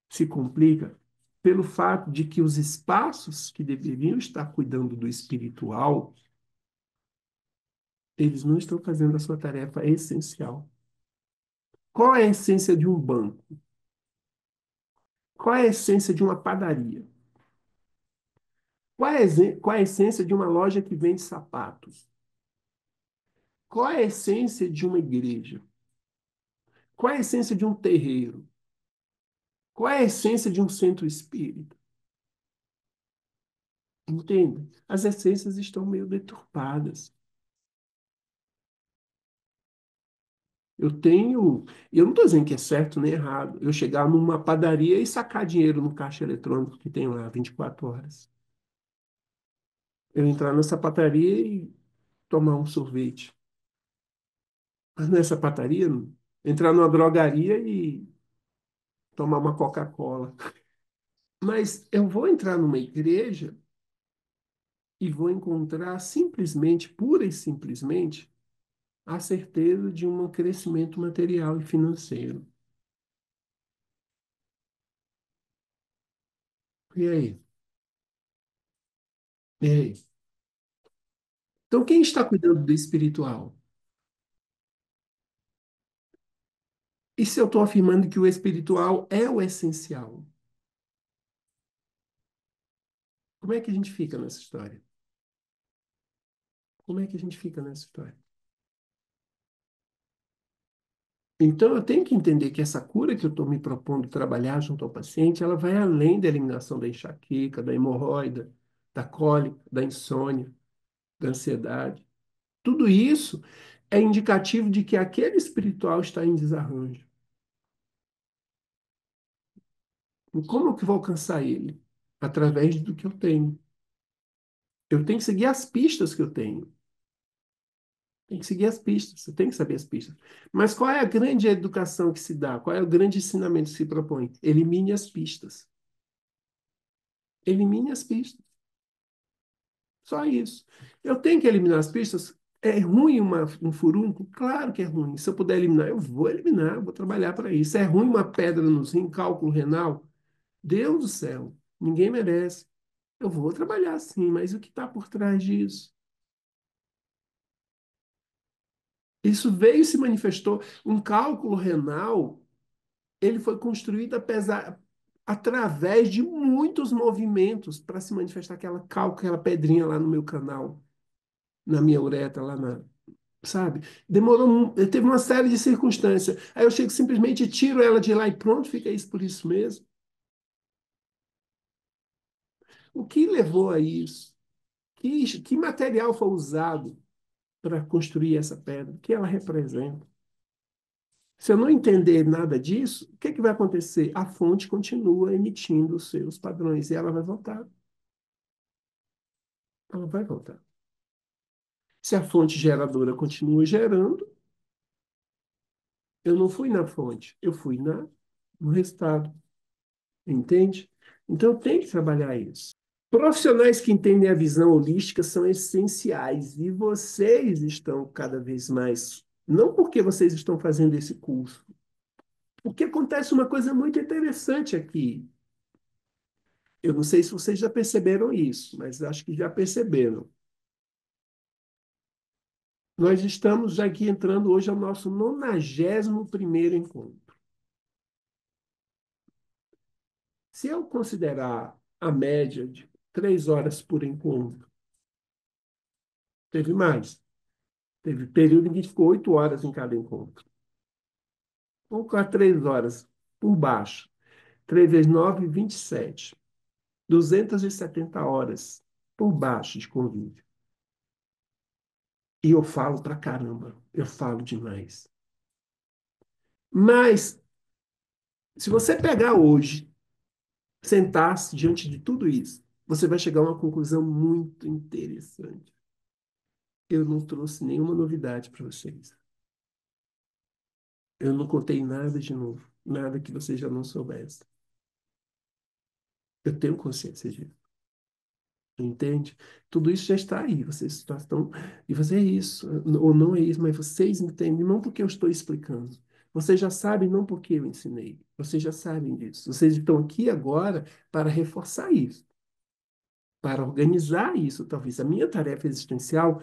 se complica pelo fato de que os espaços que deveriam estar cuidando do espiritual, eles não estão fazendo a sua tarefa essencial. Qual é a essência de um banco? Qual é a essência de uma padaria? Qual é a essência de uma loja que vende sapatos? Qual é a essência de uma igreja? Qual é a essência de um terreiro? Qual é a essência de um centro espírita? Entende? As essências estão meio deturpadas. Eu tenho, e eu não estou dizendo que é certo nem errado, eu chegar numa padaria e sacar dinheiro no caixa eletrônico que tem lá 24 horas. Eu entrar nessa padaria e tomar um sorvete. Mas nessa padaria, entrar numa drogaria e tomar uma Coca-Cola. Mas eu vou entrar numa igreja e vou encontrar simplesmente, pura e simplesmente, a certeza de um crescimento material e financeiro. E aí? E aí? Então, quem está cuidando do espiritual? E se eu estou afirmando que o espiritual é o essencial? Como é que a gente fica nessa história? Como é que a gente fica nessa história? Então, eu tenho que entender que essa cura que eu estou me propondo trabalhar junto ao paciente, ela vai além da eliminação da enxaqueca, da hemorroida, da cólica, da insônia, da ansiedade. Tudo isso é indicativo de que aquele espiritual está em desarranjo. E como que eu vou alcançar ele? Através do que eu tenho. Eu tenho que seguir as pistas que eu tenho. Tem que seguir as pistas, você tem que saber as pistas. Mas qual é a grande educação que se dá? Qual é o grande ensinamento que se propõe? Elimine as pistas. Elimine as pistas. Só isso. Eu tenho que eliminar as pistas. É ruim um furúnculo? Claro que é ruim. Se eu puder eliminar, eu vou eliminar, eu vou trabalhar para isso. É ruim uma pedra no rim, cálculo renal? Deus do céu, ninguém merece. Eu vou trabalhar sim, mas o que está por trás disso? Isso veio e se manifestou. Um cálculo renal, ele foi construído através de muitos movimentos para se manifestar aquela cálculo, aquela pedrinha lá no meu canal, na minha uretra, lá na, sabe? Teve uma série de circunstâncias. Aí eu chego simplesmente e tiro ela de lá e pronto, fica isso por isso mesmo. O que levou a isso? Que material foi usado para construir essa pedra? O que ela representa? Se eu não entender nada disso, o que é que vai acontecer? A fonte continua emitindo os seus padrões e ela vai voltar. Ela vai voltar. Se a fonte geradora continua gerando, eu não fui na fonte, eu fui no resultado. Entende? Então, eu tenho que trabalhar isso. Profissionais que entendem a visão holística são essenciais e vocês estão cada vez mais. Não porque vocês estão fazendo esse curso, porque acontece uma coisa muito interessante aqui. Eu não sei se vocês já perceberam isso, mas acho que já perceberam. Nós estamos aqui entrando hoje ao nosso 91º encontro. Se eu considerar a média de 3 horas por encontro, teve mais. Teve período em que ficou 8 horas em cada encontro. Vamos colocar 3 horas por baixo. 3 vezes 9, 27. 270 horas por baixo de convívio. E eu falo pra caramba. Eu falo demais. Mas, se você pegar hoje, sentar-se diante de tudo isso, você vai chegar a uma conclusão muito interessante. Eu não trouxe nenhuma novidade para vocês. Eu não contei nada de novo. Nada que vocês já não soubessem. Eu tenho consciência disso. Entende? Tudo isso já está aí. Vocês já estão. E fazer isso, ou não é isso, mas vocês entendem, não porque eu estou explicando. Vocês já sabem, não porque eu ensinei. Vocês já sabem disso. Vocês estão aqui agora para reforçar isso, para organizar isso. Talvez a minha tarefa existencial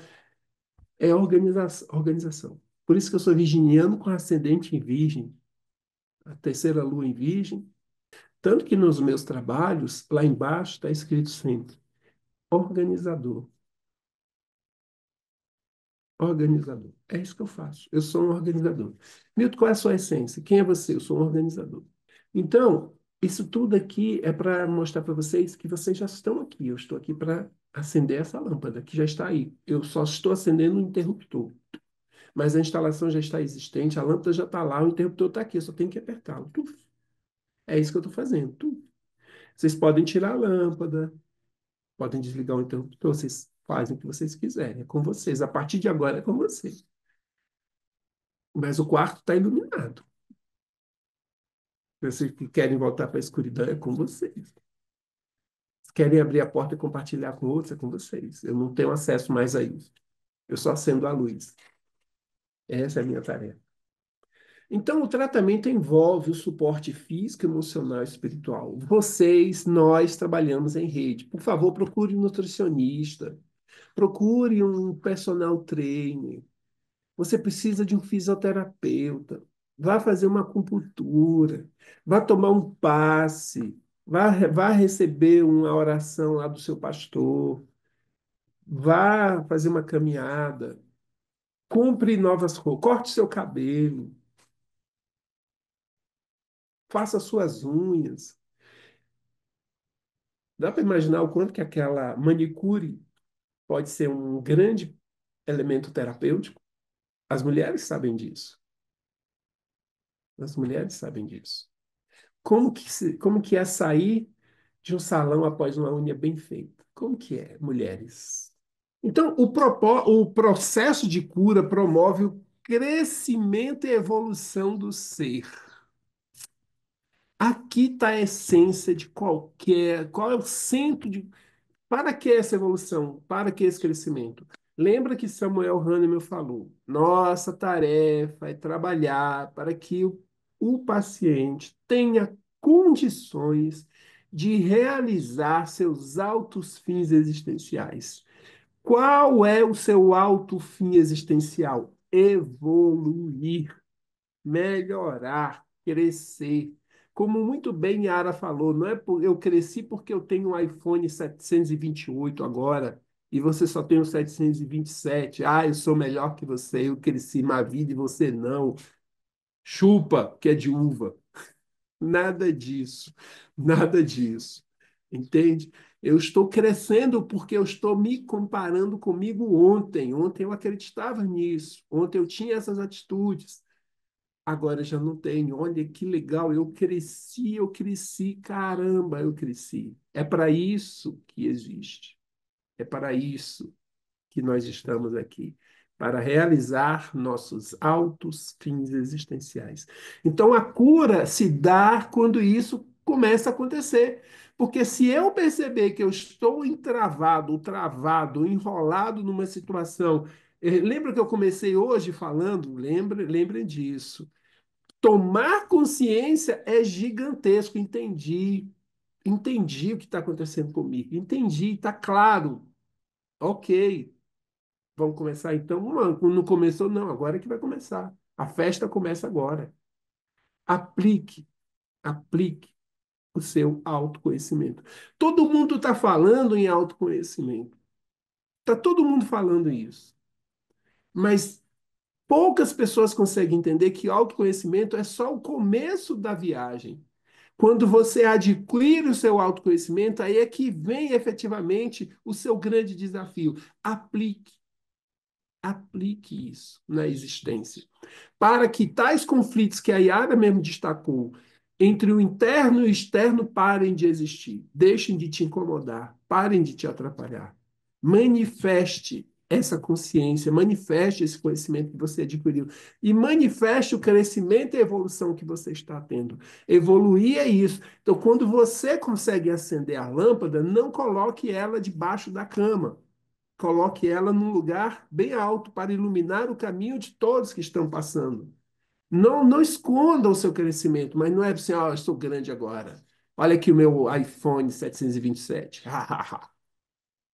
é organização. Por isso que eu sou virginiano com ascendente em virgem, a terceira lua em virgem. Tanto que nos meus trabalhos, lá embaixo, está escrito sempre organizador. Organizador. É isso que eu faço. Eu sou um organizador. Milton, qual é a sua essência? Quem é você? Eu sou um organizador. Então, isso tudo aqui é para mostrar para vocês que vocês já estão aqui. Eu estou aqui para acender essa lâmpada que já está aí. Eu só estou acendendo o interruptor. Mas a instalação já está existente, a lâmpada já está lá, o interruptor está aqui, eu só tenho que apertá-lo. Tuf. É isso que eu estou fazendo. Tuf. Vocês podem tirar a lâmpada, podem desligar o interruptor, vocês fazem o que vocês quiserem, é com vocês. A partir de agora é com vocês. Mas o quarto está iluminado. Vocês que querem voltar para a escuridão é com vocês. Se querem abrir a porta e compartilhar com outros, é com vocês. Eu não tenho acesso mais a isso. Eu só acendo a luz. Essa é a minha tarefa. Então, o tratamento envolve o suporte físico, emocional e espiritual. Vocês, nós trabalhamos em rede. Por favor, procure um nutricionista, procure um personal trainer. Você precisa de um fisioterapeuta. Vá fazer uma acupuntura, vá tomar um passe, vá receber uma oração lá do seu pastor, vá fazer uma caminhada, compre novas roupas, corte seu cabelo, faça suas unhas. Dá para imaginar o quanto que aquela manicure pode ser um grande elemento terapêutico? As mulheres sabem disso. As mulheres sabem disso. Como que é sair de um salão após uma unha bem feita? Como que é, mulheres? Então, o processo de cura promove o crescimento e evolução do ser. Aqui está a essência de qual é o centro de. Para que essa evolução? Para que esse crescimento? Lembra que Samuel Hahnemann falou: nossa tarefa é trabalhar para que o paciente tenha condições de realizar seus altos fins existenciais. Qual é o seu alto fim existencial? Evoluir, melhorar, crescer. Como muito bem Yara falou, não é eu cresci porque eu tenho um iPhone 728 agora e você só tem o 727. Ah, eu sou melhor que você, eu cresci na vida e você não. Chupa, que é de uva. Nada disso, nada disso. Entende? Eu estou crescendo porque eu estou me comparando comigo ontem. Ontem eu acreditava nisso. Ontem eu tinha essas atitudes. Agora já não tenho. Olha que legal, eu cresci, caramba, eu cresci. É para isso que existe. É para isso que nós estamos aqui, para realizar nossos altos fins existenciais. Então a cura se dá quando isso começa a acontecer. Porque se eu perceber que eu estou entravado, travado, enrolado numa situação, lembra que eu comecei hoje falando? Lembrem disso. Tomar consciência é gigantesco. Entendi o que está acontecendo comigo. Entendi, está claro. Ok, vamos começar então. Não começou, não. Agora é que vai começar. A festa começa agora. Aplique, aplique o seu autoconhecimento. Todo mundo está falando em autoconhecimento. Está todo mundo falando isso. Mas poucas pessoas conseguem entender que autoconhecimento é só o começo da viagem. Quando você adquire o seu autoconhecimento, aí é que vem efetivamente o seu grande desafio. Aplique, aplique isso na existência. Para que tais conflitos que a Yara mesmo destacou, entre o interno e o externo, parem de existir. Deixem de te incomodar, parem de te atrapalhar. Manifeste essa consciência, manifeste esse conhecimento que você adquiriu e manifeste o crescimento e a evolução que você está tendo. Evoluir é isso. Então, quando você consegue acender a lâmpada, não coloque ela debaixo da cama. Coloque ela num lugar bem alto para iluminar o caminho de todos que estão passando. Não esconda o seu crescimento, mas não é assim, eu sou grande agora. Olha aqui o meu iPhone 727.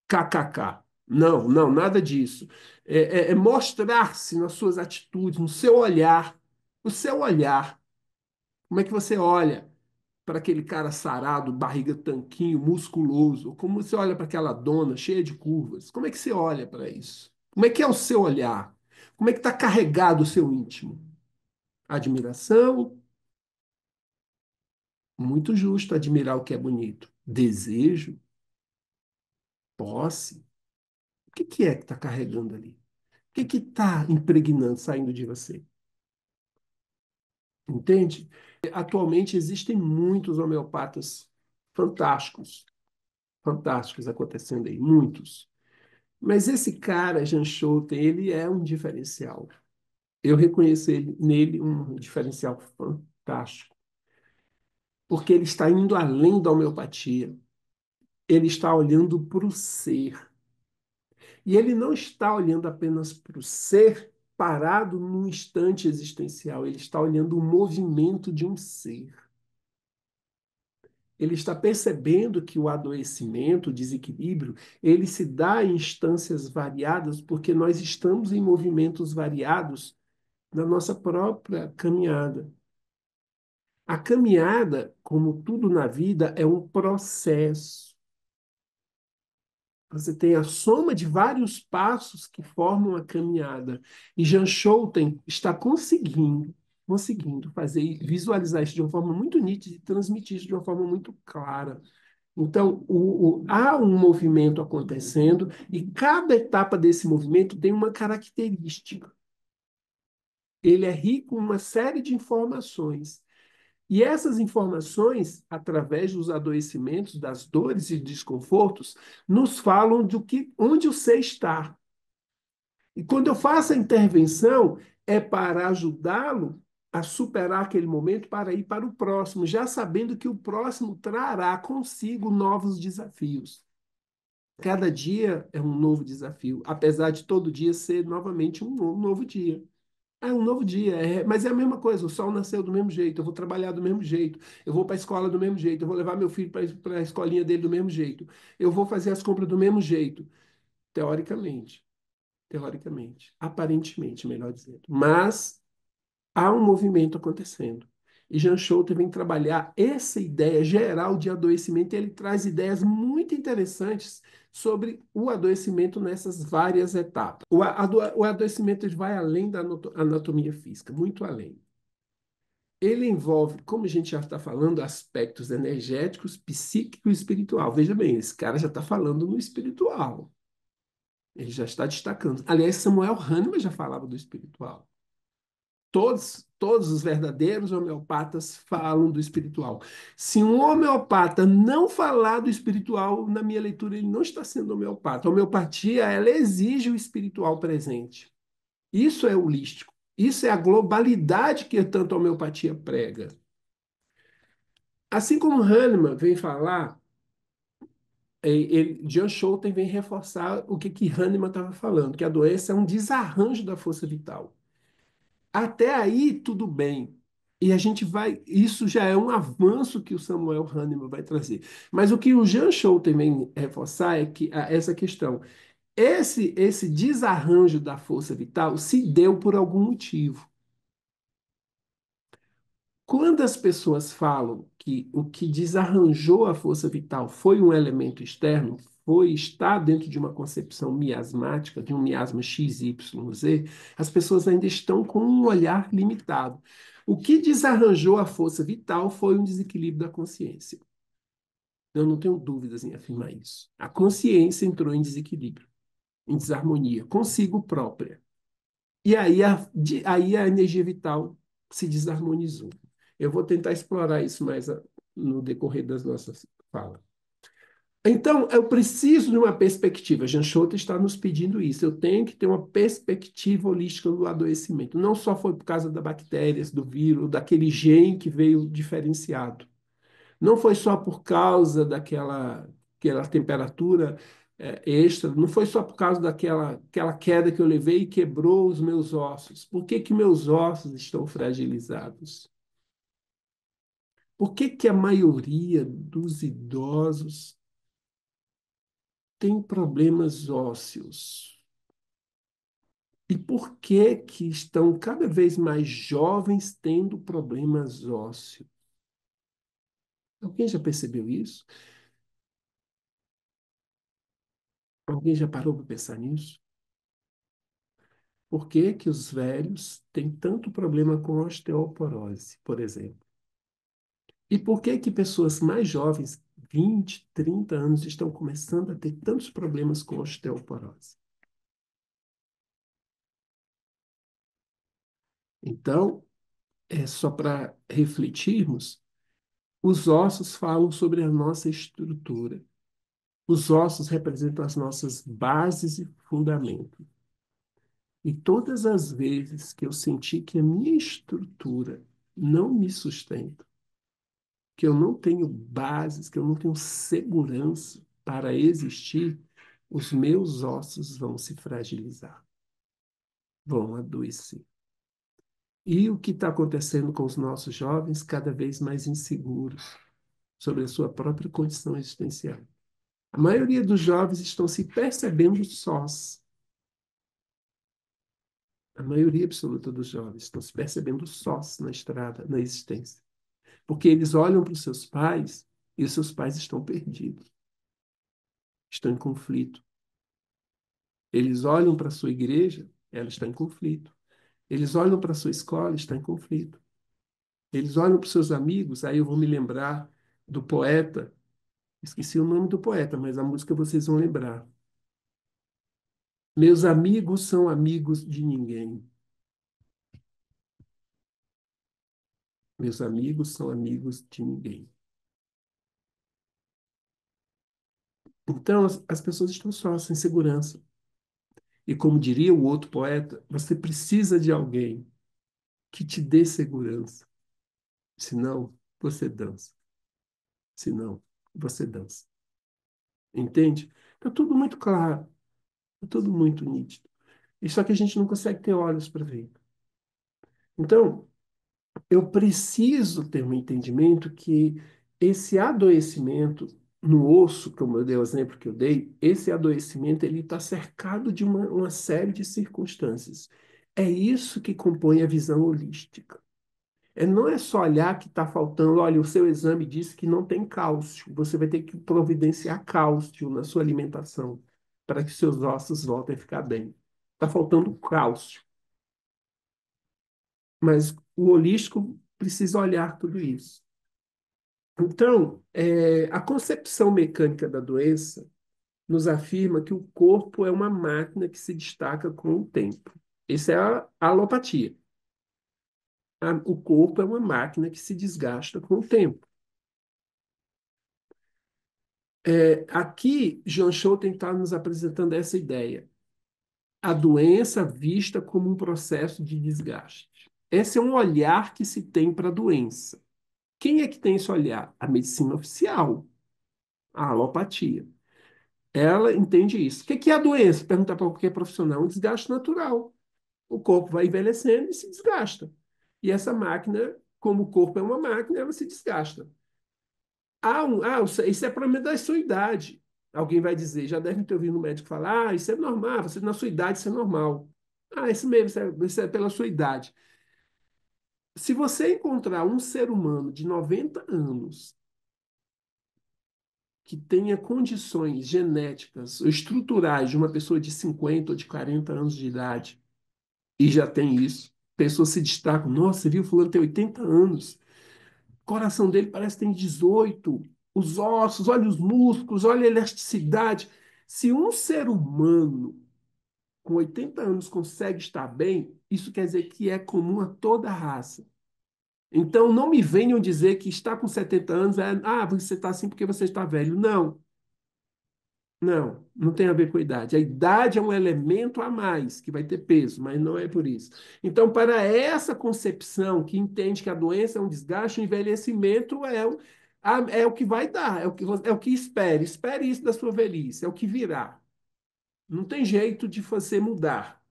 KKK. Não, nada disso. É mostrar-se nas suas atitudes, no seu olhar. O seu olhar. Como é que você olha para aquele cara sarado, barriga tanquinho, musculoso? Como você olha para aquela dona cheia de curvas? Como é que você olha para isso? Como é que é o seu olhar? Como é que está carregado o seu íntimo? Admiração, muito justo admirar o que é bonito. Desejo, posse. O que que é que está carregando ali? que está impregnando, saindo de você? Entende? Atualmente existem muitos homeopatas fantásticos, fantásticos acontecendo aí, muitos. Mas esse cara, Jean Schouten, ele é um diferencial. Eu reconheço nele um diferencial fantástico, porque ele está indo além da homeopatia. Ele está olhando para o ser. E ele não está olhando apenas para o ser parado num instante existencial, ele está olhando o movimento de um ser. Ele está percebendo que o adoecimento, o desequilíbrio, ele se dá em instâncias variadas porque nós estamos em movimentos variados na nossa própria caminhada. A caminhada, como tudo na vida, é um processo. Você tem a soma de vários passos que formam a caminhada. E Jean Schouten está conseguindo fazer, visualizar isso de uma forma muito nítida e transmitir isso de uma forma muito clara. Então, há um movimento acontecendo e cada etapa desse movimento tem uma característica. Ele é rico em uma série de informações. E essas informações, através dos adoecimentos, das dores e desconfortos, nos falam onde o ser está. E quando eu faço a intervenção, é para ajudá-lo a superar aquele momento para ir para o próximo, já sabendo que o próximo trará consigo novos desafios. Cada dia é um novo desafio, apesar de todo dia ser novamente um novo dia. É um novo dia, mas é a mesma coisa. O sol nasceu do mesmo jeito, eu vou trabalhar do mesmo jeito, eu vou para a escola do mesmo jeito, eu vou levar meu filho para a escolinha dele do mesmo jeito, eu vou fazer as compras do mesmo jeito, teoricamente, aparentemente, melhor dizendo. Mas há um movimento acontecendo. E Jean Schouten vem trabalhar essa ideia geral de adoecimento, e ele traz ideias muito interessantes sobre o adoecimento nessas várias etapas. O adoecimento ele vai além da anatomia física, muito além. Ele envolve, como a gente já está falando, aspectos energéticos, psíquico e espiritual. Veja bem, esse cara já está falando no espiritual. Ele já está destacando. Aliás, Samuel Hahnemann já falava do espiritual. Todos os verdadeiros homeopatas falam do espiritual. Se um homeopata não falar do espiritual, na minha leitura, ele não está sendo homeopata. A homeopatia, ela exige o espiritual presente. Isso é holístico. Isso é a globalidade que tanto a homeopatia prega. Assim como Hahnemann vem falar, John Schouten vem reforçar o que Hahnemann estava falando, que a doença é um desarranjo da força vital. Até aí, tudo bem. E a gente vai. Isso já é um avanço que o Samuel Hahnemann vai trazer. Mas o que o Jean Schouten vem reforçar é que essa questão. Esse desarranjo da força vital se deu por algum motivo. Quando as pessoas falam que o que desarranjou a força vital foi um elemento externo, foi estar dentro de uma concepção miasmática, de um miasma XYZ, as pessoas ainda estão com um olhar limitado. O que desarranjou a força vital foi um desequilíbrio da consciência. Eu não tenho dúvidas em afirmar isso. A consciência entrou em desequilíbrio, em desarmonia consigo própria. E aí a energia vital se desarmonizou. Eu vou tentar explorar isso mais no decorrer das nossas falas. Então, eu preciso de uma perspectiva. Jean Schouten está nos pedindo isso. Eu tenho que ter uma perspectiva holística do adoecimento. Não só foi por causa das bactérias, do vírus, daquele gene que veio diferenciado. Não foi só por causa aquela temperatura extra, não foi só por causa aquela queda que eu levei e quebrou os meus ossos. Por que que meus ossos estão fragilizados? Por que que a maioria dos idosos tem problemas ósseos? E por que que estão cada vez mais jovens tendo problemas ósseos? Alguém já percebeu isso? Alguém já parou para pensar nisso? Por que que os velhos têm tanto problema com osteoporose, por exemplo? E por que que pessoas mais jovens, 20, 30 anos, estão começando a ter tantos problemas com osteoporose? Então, é só para refletirmos, os ossos falam sobre a nossa estrutura. Os ossos representam as nossas bases e fundamentos. E todas as vezes que eu senti que a minha estrutura não me sustenta, que eu não tenho bases, que eu não tenho segurança para existir, os meus ossos vão se fragilizar, vão adoecer. E o que está acontecendo com os nossos jovens, cada vez mais inseguros sobre a sua própria condição existencial. A maioria dos jovens estão se percebendo sós. A maioria absoluta dos jovens estão se percebendo sós na estrada, na existência. Porque eles olham para os seus pais e os seus pais estão perdidos, estão em conflito. Eles olham para a sua igreja, ela está em conflito. Eles olham para a sua escola, está em conflito. Eles olham para os seus amigos, aí eu vou me lembrar do poeta, esqueci o nome do poeta, mas a música vocês vão lembrar. Meus amigos são amigos de ninguém. Meus amigos são amigos de ninguém. Então, as pessoas estão só, sem segurança. E como diria o outro poeta, você precisa de alguém que te dê segurança. Senão, você dança. Senão, você dança. Entende? Está tudo muito claro, está tudo muito nítido. E só que a gente não consegue ter olhos para ver. Então, eu preciso ter um entendimento que esse adoecimento no osso, como eu dei o exemplo que eu dei, esse adoecimento ele está cercado de uma série de circunstâncias. É isso que compõe a visão holística. Não é só olhar que está faltando, olha, o seu exame disse que não tem cálcio, você vai ter que providenciar cálcio na sua alimentação para que seus ossos voltem a ficar bem. Está faltando cálcio, mas o holístico precisa olhar tudo isso. Então, a concepção mecânica da doença nos afirma que o corpo é uma máquina que se destaca com o tempo. Essa é a alopatia. O corpo é uma máquina que se desgasta com o tempo. Aqui, Jean Schouten está nos apresentando essa ideia. A doença vista como um processo de desgaste. Esse é um olhar que se tem para a doença. Quem é que tem esse olhar? A medicina oficial, a alopatia. Ela entende isso. O que é a doença? Perguntar para qualquer profissional, um desgaste natural. O corpo vai envelhecendo e se desgasta. E essa máquina, como o corpo é uma máquina, ela se desgasta. Isso é problema da sua idade. Alguém vai dizer, já deve ter ouvido um médico falar, isso é normal, você na sua idade isso é normal. Isso mesmo, isso é pela sua idade. Se você encontrar um ser humano de 90 anos que tenha condições genéticas ou estruturais de uma pessoa de 50 ou de 40 anos de idade, e já tem isso, pessoas se destacam, nossa, você viu, fulano tem 80 anos, o coração dele parece que tem 18, os ossos, olha os músculos, olha a elasticidade. Se um ser humano com 80 anos consegue estar bem, isso quer dizer que é comum a toda a raça. Então, não me venham dizer que está com 70 anos, você está assim porque você está velho. Não, não tem a ver com a idade. A idade é um elemento a mais que vai ter peso, mas não é por isso. Então, para essa concepção que entende que a doença é um desgaste, o envelhecimento é o que vai dar, é o que espere. Espere isso da sua velhice, é o que virá. Não tem jeito de você mudar.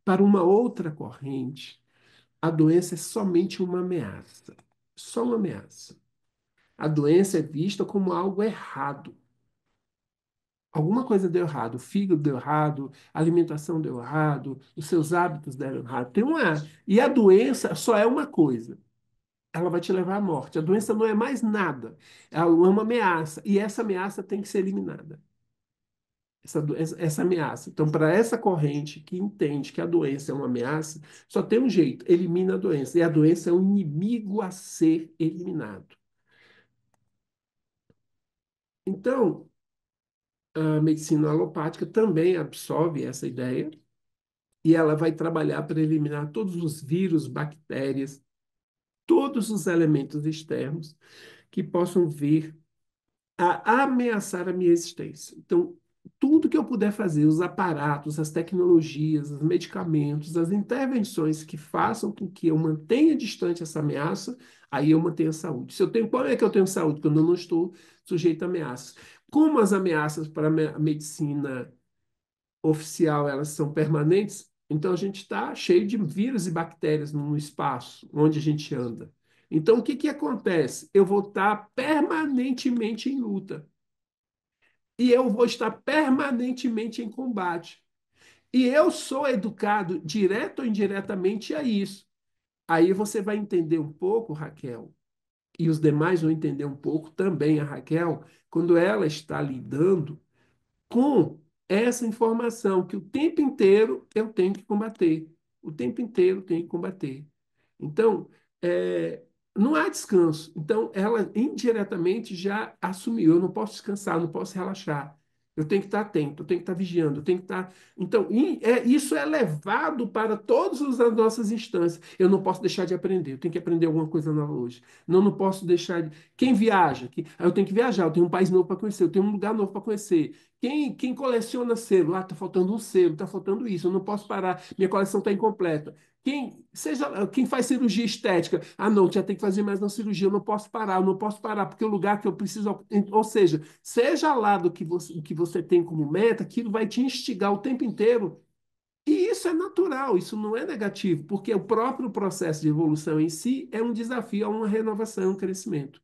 Para uma outra corrente, a doença é somente uma ameaça. Só uma ameaça. A doença é vista como algo errado. Alguma coisa deu errado, o fígado deu errado, a alimentação deu errado, os seus hábitos deram errado. E a doença só é uma coisa. Ela vai te levar à morte. A doença não é mais nada. Ela é uma ameaça. E essa ameaça tem que ser eliminada. Essa ameaça. Então, para essa corrente que entende que a doença é uma ameaça, só tem um jeito: elimina a doença. E a doença é um inimigo a ser eliminado. Então, a medicina alopática também absorve essa ideia e ela vai trabalhar para eliminar todos os vírus, bactérias, todos os elementos externos que possam vir a ameaçar a minha existência. Então, tudo que eu puder fazer, os aparatos, as tecnologias, os medicamentos, as intervenções que façam com que eu mantenha distante essa ameaça, aí eu mantenho a saúde. Se eu tenho, como é que eu tenho saúde? Quando eu não estou sujeito a ameaças. Como as ameaças para a medicina oficial elas são permanentes, então a gente está cheio de vírus e bactérias no espaço onde a gente anda. Então, o que que acontece? Eu vou estar permanentemente em luta. E eu vou estar permanentemente em combate. E eu sou educado, direto ou indiretamente, a isso. Aí você vai entender um pouco, Raquel, e os demais vão entender um pouco também, a Raquel, quando ela está lidando com essa informação que o tempo inteiro eu tenho que combater. O tempo inteiro eu tenho que combater. Então, é, não há descanso. Então, ela indiretamente já assumiu: eu não posso descansar, não posso relaxar. Eu tenho que estar atento, eu tenho que estar vigiando, eu tenho que estar. Então, isso é levado para todas as nossas instâncias. Eu não posso deixar de aprender, eu tenho que aprender alguma coisa nova hoje. Não, não posso deixar de. Quem viaja, eu tenho que viajar, eu tenho um país novo para conhecer, eu tenho um lugar novo para conhecer. Quem coleciona selo? Ah, está faltando um selo, está faltando isso, eu não posso parar, minha coleção está incompleta. Quem faz cirurgia estética, ah, não, já tem que fazer mais uma cirurgia, eu não posso parar, eu não posso parar, porque o lugar que eu preciso. Ou seja, seja lá do que você tem como meta, aquilo vai te instigar o tempo inteiro. E isso é natural, isso não é negativo, porque o próprio processo de evolução em si é um desafio, é uma renovação, um crescimento.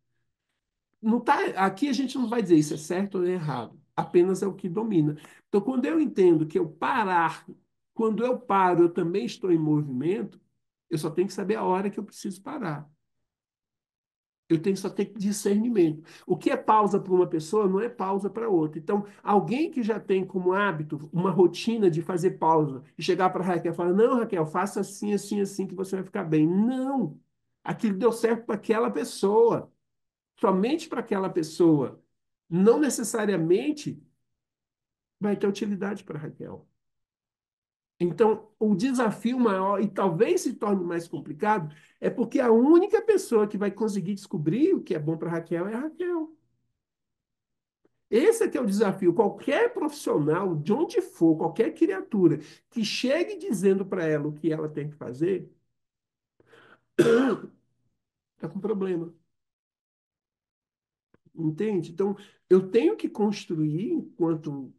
Não tá, aqui a gente não vai dizer isso é certo ou é errado, apenas é o que domina. Então, quando eu entendo que eu parar, quando eu paro, eu também estou em movimento, eu só tenho que saber a hora que eu preciso parar. Eu tenho só ter discernimento. O que é pausa para uma pessoa não é pausa para outra. Então, alguém que já tem como hábito uma rotina de fazer pausa e chegar para a Raquel e falar: não, Raquel, faça assim, assim, assim que você vai ficar bem. Não! Aquilo deu certo para aquela pessoa, somente para aquela pessoa. Não necessariamente vai ter utilidade para a Raquel. Então, o desafio maior, e talvez se torne mais complicado, é porque a única pessoa que vai conseguir descobrir o que é bom para a Raquel é a Raquel. Esse é que é o desafio. Qualquer profissional, de onde for, qualquer criatura que chegue dizendo para ela o que ela tem que fazer, está com problema. Entende? Então, eu tenho que construir, enquanto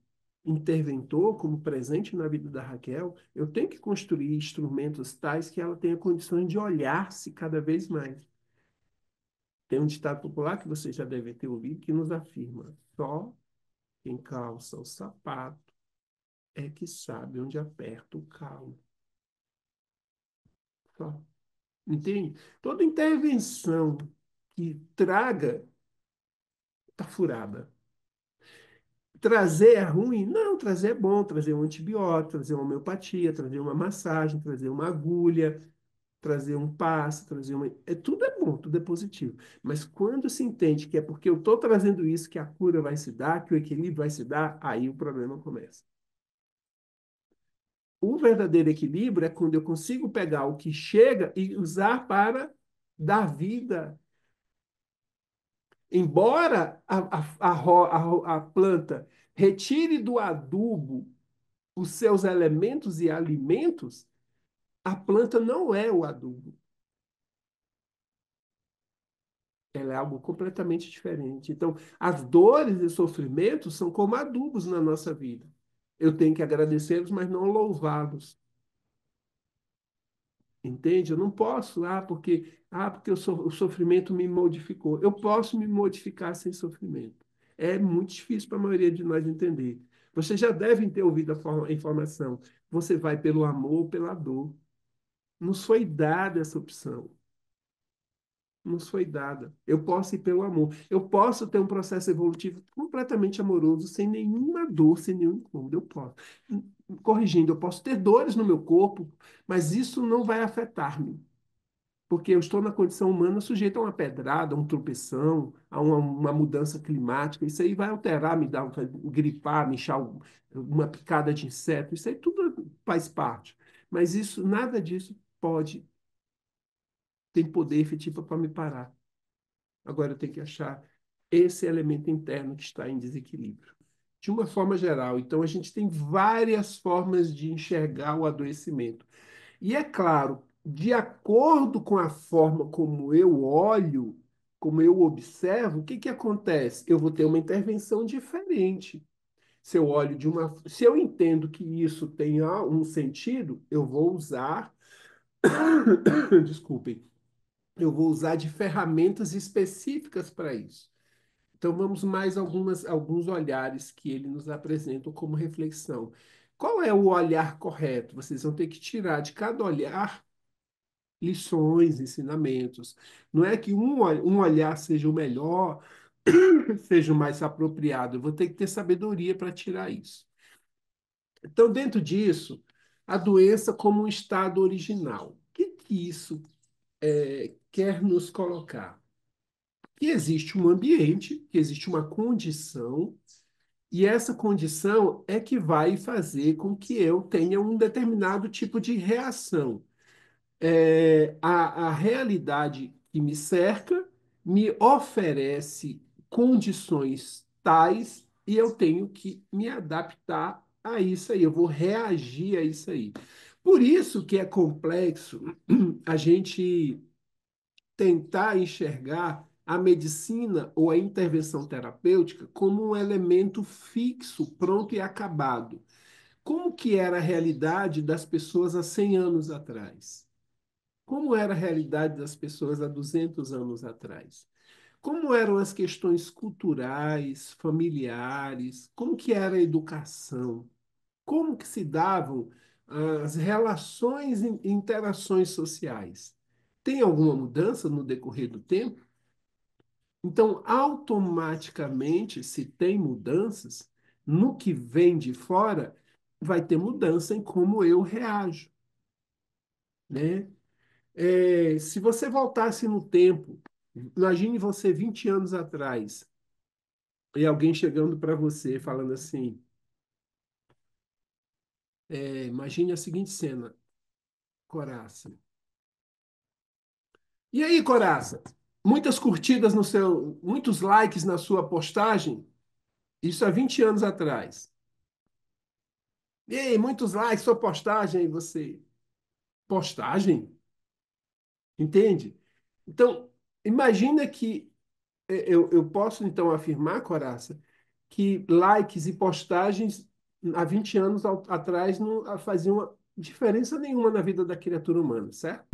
interventor, como presente na vida da Raquel, eu tenho que construir instrumentos tais que ela tenha condições de olhar-se cada vez mais. Tem um ditado popular que você já deve ter ouvido que nos afirma: só quem calça o sapato é que sabe onde aperta o calo. Só. Entende? Toda intervenção que traga está furada. Trazer é ruim? Não, trazer é bom. Trazer um antibiótico, trazer uma homeopatia, trazer uma massagem, trazer uma agulha, trazer um passe, trazer uma. Tudo é bom, tudo é positivo. Mas quando se entende que é porque eu estou trazendo isso que a cura vai se dar, que o equilíbrio vai se dar, aí o problema começa. O verdadeiro equilíbrio é quando eu consigo pegar o que chega e usar para dar vida. Embora a planta retire do adubo os seus elementos e alimentos, a planta não é o adubo. Ela é algo completamente diferente. Então, as dores e sofrimentos são como adubos na nossa vida. Eu tenho que agradecê-los, mas não louvá-los. Entende? Eu não posso, porque o sofrimento me modificou. Eu posso me modificar sem sofrimento. É muito difícil para a maioria de nós entender. Vocês já devem ter ouvido a informação. Você vai pelo amor ou pela dor. Nos foi dada essa opção. Nos foi dada. Eu posso ir pelo amor. Eu posso ter um processo evolutivo completamente amoroso, sem nenhuma dor, sem nenhum incômodo. Eu posso. Corrigindo, eu posso ter dores no meu corpo, mas isso não vai afetar-me. Porque eu estou na condição humana sujeita a uma pedrada, a um tropeção, a uma mudança climática. Isso aí vai alterar, me dar, gripar, me inchar uma picada de inseto. Isso aí tudo faz parte. Mas isso, nada disso pode, tem poder efetivo para me parar. Agora eu tenho que achar esse elemento interno que está em desequilíbrio. De uma forma geral, então a gente tem várias formas de enxergar o adoecimento. E é claro, de acordo com a forma como eu olho, como eu observo, o que que acontece? Eu vou ter uma intervenção diferente. Se eu olho de uma, se eu entendo que isso tem um sentido, eu vou usar, desculpem, eu vou usar de ferramentas específicas para isso. Então vamos mais alguns olhares que ele nos apresenta como reflexão. Qual é o olhar correto? Vocês vão ter que tirar de cada olhar lições, ensinamentos. Não é que um olhar seja o melhor, seja o mais apropriado. Eu vou ter que ter sabedoria para tirar isso. Então, dentro disso, a doença como um estado original. O que que isso quer nos colocar? Que existe um ambiente, que existe uma condição, e essa condição é que vai fazer com que eu tenha um determinado tipo de reação. A realidade que me cerca me oferece condições tais e eu tenho que me adaptar a isso aí, eu vou reagir a isso aí. Por isso que é complexo a gente tentar enxergar a medicina ou a intervenção terapêutica como um elemento fixo, pronto e acabado. Como que era a realidade das pessoas há 100 anos atrás? Como era a realidade das pessoas há 200 anos atrás? Como eram as questões culturais, familiares? Como que era a educação? Como que se davam as relações e interações sociais? Tem alguma mudança no decorrer do tempo? Então, automaticamente, se tem mudanças, no que vem de fora, vai ter mudança em como eu reajo, né? Se você voltasse no tempo, imagine você 20 anos atrás, e alguém chegando para você falando assim, imagine a seguinte cena, Coraça. E aí, Coraça? Muitas curtidas no seu, muitos likes na sua postagem? Isso há 20 anos atrás. E aí, muitos likes, sua postagem, e você. Postagem? Entende? Então, imagina que eu posso então afirmar, Coraça, que likes e postagens há 20 anos atrás não faziam diferença nenhuma na vida da criatura humana, certo?